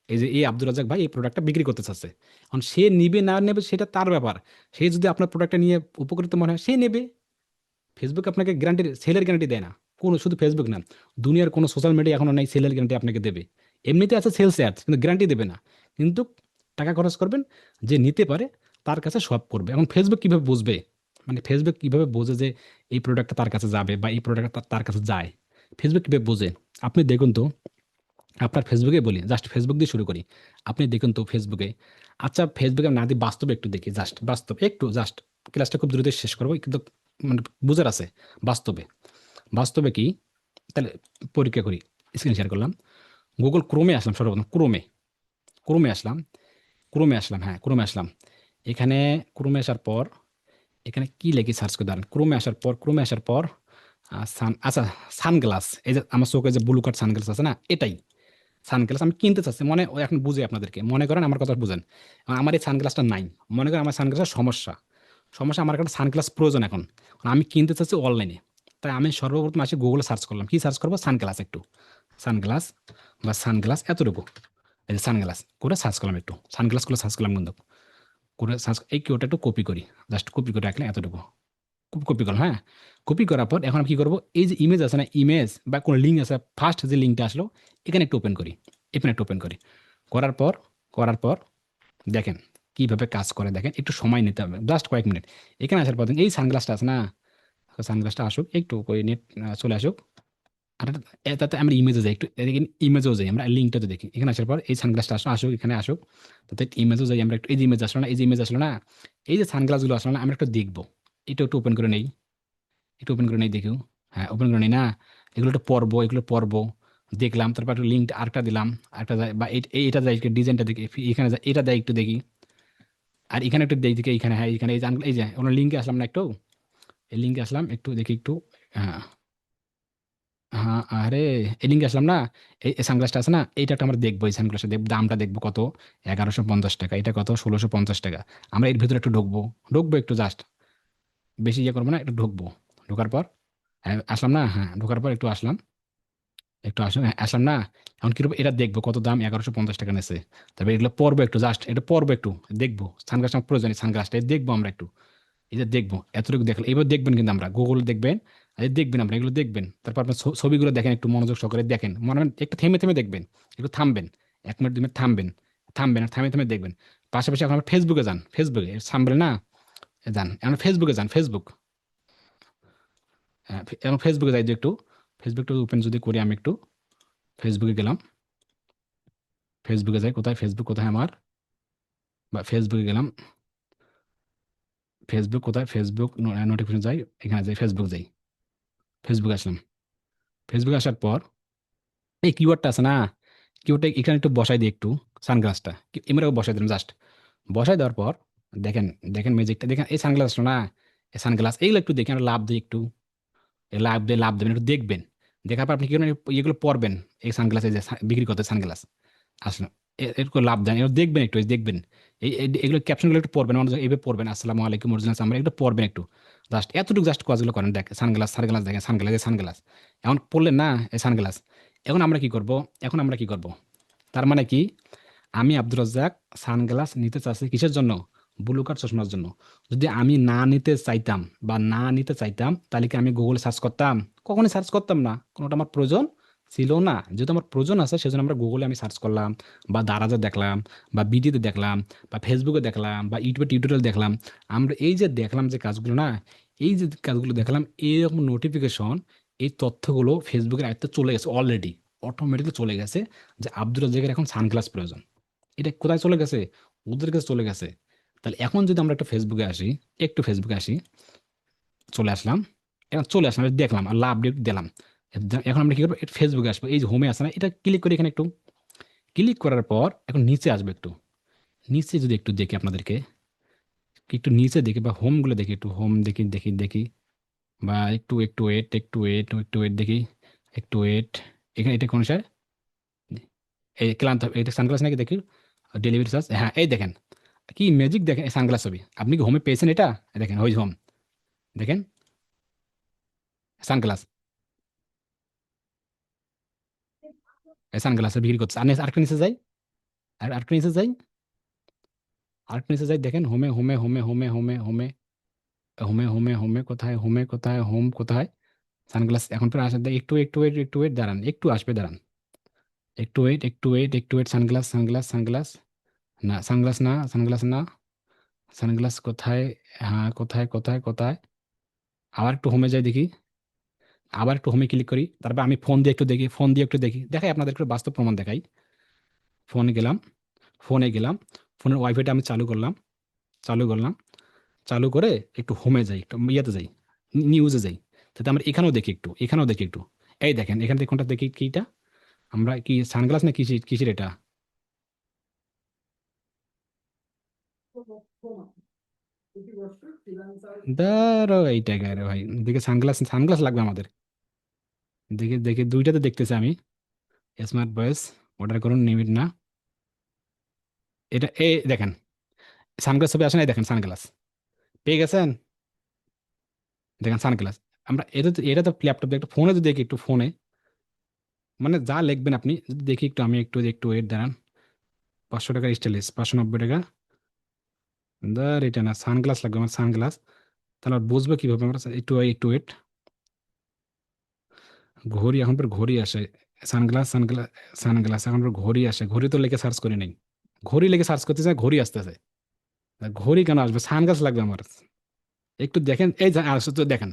এই যে এই আব্দুল রাজ্জাক ভাই এই প্রোডাক্টটা বিক্রি করতে চাচ্ছে। এখন সে নিবে না নেবে সেটা তার ব্যাপার। সে যদি আপনার প্রোডাক্টটা নিয়ে উপকৃত মনে হয়, সে নেবে। ফেসবুক আপনাকে গ্যারান্টি, সেলের গ্যারান্টি দেয় না। কোনো, শুধু ফেসবুক না, দুনিয়ার কোনো সোশ্যাল মিডিয়া এখনো নাই সেলের গ্যারান্টি আপনাকে দেবে। এমনিতে আছে সেলস অ্যাডস, কিন্তু গ্যারান্টি দেবে না। কিন্তু টাকা খরচ করবেন, যে নিতে পারে তার কাছে সব করবে। এখন ফেসবুক কিভাবে বুঝবে? মানে ফেসবুক কিভাবে বোঝে যে এই প্রোডাক্টটা তার কাছে যাবে বা এই প্রোডাক্টটা তার কাছে যায়? ফেসবুক কিভাবে বোঝে? আপনি দেখুন তো, আপনার ফেসবুকে বলি, জাস্ট ফেসবুক দিয়ে শুরু করি। আপনি দেখুন তো ফেসবুকে, আচ্ছা ফেসবুকে না দিয়ে বাস্তবে একটু দেখি, জাস্ট বাস্তব একটু, জাস্ট ক্লাসটা খুব দ্রুত শেষ করবো, কিন্তু মানে বুঝার আছে। বাস্তবে, বাস্তবে কি, তাহলে পরীক্ষা করি। স্ক্রিন শেয়ার করলাম, গুগল ক্রোমে আসলাম, সর্বপ্রথম ক্রোমে, ক্রোমে আসলাম, ক্রোমে আসলাম, হ্যাঁ ক্রোমে আসলাম। এখানে ক্রোমে আসার পর, এখানে কি লেখি সার্চ করে দাঁড়ান, ক্রোমে আসার পর, ক্রোমে আসার পর আচ্ছা, সানগ্লাস, এই যে আমার চোখে যে ব্লু কার্ড সানগ্লাস আছে না, এটাই সানগ্লাস আমি কিনতে চাচ্ছি। মনে ও এখন বুঝে আপনাদেরকে, মনে করেন আমার কথা বুঝেন, আমার এই সানগ্লাসটা নাই, মনে করেন আমার সানগ্লাসের সমস্যা, আমার একটা সানগ্লাস প্রয়োজন এখন, আমি কিনতে চাচ্ছি অনলাইনে। তাই আমি সর্বপ্রথম আসি গুগলে সার্চ করলাম, কি সার্চ করবো? সানগ্লাস, একটু সানগ্লাস বা সানগ্লাস এতটুকু, এই যে সানগ্লাস করে সার্চ করলাম, একটু সানগ্লাস করে সার্চ করলাম, কিন্তু করে সার্চ এই কি ওটা একটু কপি করি, জাস্ট কপি করে রাখলে এতটুকু, কপি করলাম, হ্যাঁ। কপি করার পর এখন আমি কি করবো? এই যে ইমেজ আছে না, ইমেজ বা কোনো লিঙ্ক আছে, ফার্স্ট যে লিঙ্কটা আসলো, এখানে একটু ওপেন করি, এখানে একটু ওপেন করি। করার পর, করার পর দেখেন কিভাবে কাজ করে, দেখেন একটু সময় নিতে হবে, জাস্ট কয়েক মিনিট। এখানে আসার পর দেখেন এই সানগ্লাসটা আছে না, সানগ্লাসটা আসুক একটু, ওই নেট চলে আসুক। আর তাতে আমরা ইমেজে যাই, একটু এদিকে ইমেজেও যাই, আমরা লিঙ্কটাতে দেখি। এখানে আসার পর এই সানগ্লাসটা আসুক, এখানে আসুক, তাতে ইমেজেও যাই আমরা একটু। এই যে ইমেজ আসলো না, এই যে ইমেজ আসলো না, এই যে সানগ্লাসগুলো আসলো না, আমরা একটু দেখবো এটা একটু ওপেন করে নেই, একটু ওপেন করে নেই দেখুন। হ্যাঁ, ওপেন করে নেই না, এগুলো একটা পর্ব, এগুলো পর্ব দেখলাম, তারপর একটা লিঙ্ক আরেকটা দিলাম, আরেকটা বা এটা যায় ডিজাইনটা দেখি, এখানে যায় এটা দেয় একটু দেখি, আর এখানে একটু দেখি দেখি, এখানে হ্যাঁ এখানে এই যে ওনার লিঙ্কে আসলাম না একটু, এই লিঙ্কে আসলাম একটু দেখি একটু। হ্যাঁ, হ্যাঁ, আরে এই লিঙ্কে আসলাম না, এই সানগ্লাসটা আছে না, এইটা একটা আমরা দেখবো, এই সানগ্লাসটা দেখবো, দামটা দেখবো কত, 1150 টাকা, এটা কত 1650 টাকা। আমরা এর ভিতরে একটু ঢুকবো, ঢুকবো একটু জাস্ট, বেশি ইয়ে করবো না, একটু ঢুকবো। ঢোকার পর হ্যাঁ আসলাম না, হ্যাঁ ঢোকার পর একটু আসলাম, একটু আসলাম, হ্যাঁ আসলাম না। এখন কিরকম এটা দেখবো কত দাম, 1150 টাকা নেছে। তবে এগুলো পরবো একটু জাস্ট, এটা পরবো একটু, দেখবো সানগ্লাস আমার প্রয়োজন, সানগ্লাসটা দেখবো আমরা একটু, এই যে দেখবো এতটুকু দেখলে এবার দেখবেন, কিন্তু আমরা গুগল দেখবেন, আর এই দেখবেন আমরা এগুলো দেখবেন, তারপর আপনার ছবিগুলো দেখেন, একটু মনোযোগ সহকারে দেখেন, মনে হয় একটু থেমে থেমে দেখবেন, একটু থামবেন, 1 মিনিট 2 মিনিট থামবেন, থামবেন আর থামে থামে দেখবেন। পাশাপাশি এখন আমরা ফেসবুকে যান, ফেসবুকে সামবেন না, যান এখন ফেসবুকে যান, ফেসবুক, হ্যাঁ এখন ফেসবুকে যাই যে একটু, ফেসবুকটা ওপেন যদি করি আমি একটু, ফেসবুকে গেলাম, ফেসবুকে যাই, কোথায় ফেসবুক, কোথায় আমার, বা ফেসবুকে গেলাম, ফেসবুক কোথায়, ফেসবুক নোটিফিকেশন যাই, এখানে যাই, ফেসবুক যাই, ফেসবুক আসলাম, ফেসবুকে আসার পর এই কিওয়ার্ডটা আছে না, কিওয়ার্ডটা এখানে একটু বসাই দিই একটু, সানগ্লাসটা এমনি বসাই দিলাম জাস্ট, বসাই দেওয়ার পর দেখেন, দেখেন ম্যাজিকটা দেখেন, এই সানগ্লাসটা না, এই সানগ্লাস এইগুলো একটু দেখেন, লাভ দিই একটু, এই লাভ দিয়ে লাভ দেবেন একটু দেখবেন, দেখার পর আপনি কি করবেন, এগুলো পরবেন, এই সানগ্লাস, এই যে বিক্রি করতে সানগ্লাস আসলে, এরকম লাভ দেন, এগুলো দেখবেন একটু, এই দেখবেন, এগুলো ক্যাপশনগুলো একটু পড়বেন, মানুষ এইভাবে পড়বেন, আসসালামু আলাইকুম অরিজিনাল আমরা এগুলো পড়বেন একটু, জাস্ট এতটুকু জাস্ট কাজগুলো করেন, দেখ সানগ্লাস, সানগ্লাস দেখেন, সানগ্লাস, এই সানগ্লাস এখন পড়লেন না, এই সানগ্লাস, এখন আমরা কি করব, এখন আমরা কি করব, তার মানে কি, আমি আব্দুর রাজ্জাক সানগ্লাস নিতে চাচ্ছি কিসের জন্য, ব্লু কার্ড চশমার জন্য। যদি আমি না নিতে চাইতাম বা না নিতে চাইতাম, তাহলে কি আমি গুগলে সার্চ করতাম, কখনোই সার্চ করতাম না, কোনোটা আমার প্রয়োজন ছিল না। যেহেতু আমার প্রয়োজন আছে, সেজন্য আমরা গুগলে আমি সার্চ করলাম, বা দারাজে দেখলাম, বা বিডিতে দেখলাম, বা ফেসবুকে দেখলাম, বা ইউটিউবে টিউটোরিয়াল দেখলাম। আমরা এই যে দেখলাম যে কাজগুলো না, এই যে কাজগুলো দেখলাম, এইরকম নোটিফিকেশন, এই তথ্যগুলো ফেসবুকের আয়ত্তে চলে গেছে অলরেডি, অটোমেটিকলি চলে গেছে, যে আব্দুর রাজ্জাকের এখন সানগ্লাস প্রয়োজন। এটা কোথায় চলে গেছে, ওদের কাছে চলে গেছে। তাহলে এখন যদি আমরা একটু ফেসবুকে আসি, একটু ফেসবুকে আসি, চলে আসলাম, এখন চলে আসলাম, এটা দেখলাম আর লাভ আপডেট দিলাম। এখন আমরা কি করবো, একটু ফেসবুকে আসবো, এই যে হোমে আসে না, এটা ক্লিক করি, এখানে একটু ক্লিক করার পর এখন নিচে আসবে একটু, নিচে যদি একটু দেখি আপনাদেরকে, একটু নিচে দেখি বা হোমগুলো দেখি, একটু হোম দেখি দেখি দেখি, বা একটু একটু ওয়েট, একটু ওয়েট, একটু ওয়েট দেখি, একটু ওয়েট, এখানে এটা কোন সার, এই ক্লান্ত, এটা সানগ্লাস নাকি দেখি, ডেলিভারি চার্জ, হ্যাঁ এই দেখেন, কি ম্যাজিক দেখেন, এই সানগ্লাস ছবি, আপনি কি হোমে পেয়েছেন এটা, এই দেখেন ওই হোম, দেখেন সানগ্লাস, এই সানগ্লাস বিক্রি করছে, আর আরেকটু নিচে যাই, আর আরেকটু নিচে যাই, আরেকটু নিচে যাই, দেখেন হোমে হোমে হোমে হোমে হোমে হোমে হোমে হোমে হোমে কোথায়, হোমে কোথায়, হোম কোথায়, সানগ্লাস এখন পরে আসে, একটু একটু ওয়েট, একটু ওয়েট দাঁড়ান, একটু আসবে দাঁড়ান, একটু ওয়েট, একটু ওয়েট, একটু ওয়েট, সানগ্লাস সানগ্লাস সানগ্লাস, না সানগ্লাস না, সানগ্লাস না, সানগ্লাস কোথায়, হ্যাঁ কোথায় কোথায় কোথায়, আবার একটু হোমে যাই দেখি, আবার একটু হোমে ক্লিক করি, তারপর আমি ফোন দিয়ে একটু দেখি, ফোন দিয়ে একটু দেখি, দেখাই আপনাদের একটু বাস্তব প্রমাণ দেখাই। ফোনে গেলাম, ফোনে গেলাম, ফোনের ওয়াইফাইটা আমি চালু করলাম, চালু করলাম, চালু করে একটু হোমে যাই, একটু ইয়েতে যাই, নিউজে যাই, তাতে আমরা এখানেও দেখি একটু, এখানেও দেখি একটু, এই দেখেন এখান থেকে কোনটা দেখি, কিটা আমরা কি সানগ্লাস না কিসের, কিসের এটা, দাঁড়ো এই টাকায় রে ভাই, দেখে সানগ্লাস, সানগ্লাস লাগবে আমাদের, দেখে দেখে দুইটাতে দেখতেছি আমি, স্মার্ট ভয়েস, অর্ডার করুন নিমিট না, এটা এই দেখেন সানগ্লাস ছবি আসে না, এই দেখেন সানগ্লাস পেয়ে গেছেন, দেখেন সানগ্লাস, আমরা এটা তো, এটা তো ল্যাপটপ দিয়ে, একটু ফোনে যদি দেখি, একটু ফোনে, মানে যা লিখবেন আপনি যদি দেখি একটু, আমি একটু একটু ওয়েট দাঁড়ান, 500 টাকার স্টাইলিশ, 590 টাকা, দাঁড় এটা না, সানগ্লাস লাগবে আমার, সানগ্লাস, তাহলে আর বুঝবো কিভাবে আমরা, একটু একটু ওয়েট, ঘড়ি এখন পর ঘড়ি আসে, সানগ্লাস সানগ্লাস, সানগ্লাস এখন পর ঘড়ি আসে, ঘড়ি তো লেগে সার্চ করি নাই, ঘড়ি লেগে সার্চ করতে চাই, ঘড়ি আসতেছে, তা ঘড়ি কেন আসবে, সানগ্লাস লাগবে আমার, একটু দেখেন এই যে আসে তো দেখেন,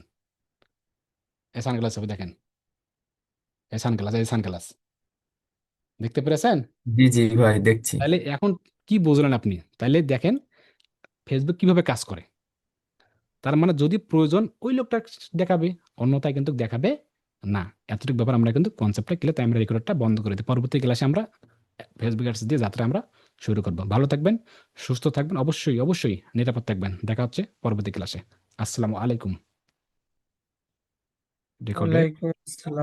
এই সানগ্লাস হবে দেখেন, এই সানগ্লাস, এই সানগ্লাস দেখতে পেরেছেন। জি জি ভাই, দেখছি। তাহলে এখন কি বুঝলেন আপনি, তাহলে দেখেন ফেসবুক কিভাবে কাজ করে, তার মানে যদি প্রয়োজন ওই লোকটা দেখাবে, অন্যথায় কিন্তু দেখাবে না। এতটুকু ব্যাপার আমরা কিন্তু কনসেপ্টটা ক্লিয়ার, তাই আমরা রেকর্ডটা বন্ধ করে দিই। পরবর্তী ক্লাসে আমরা ফেসবুক অ্যাডস দিয়ে যাত্রা আমরা শুরু করব। ভালো থাকবেন, সুস্থ থাকবেন, অবশ্যই অবশ্যই নিরাপদ থাকবেন। দেখা হচ্ছে পরবর্তী ক্লাসে। আসসালামু আলাইকুম। রেকর্ডের ওয়ালাইকুম আসসালাম।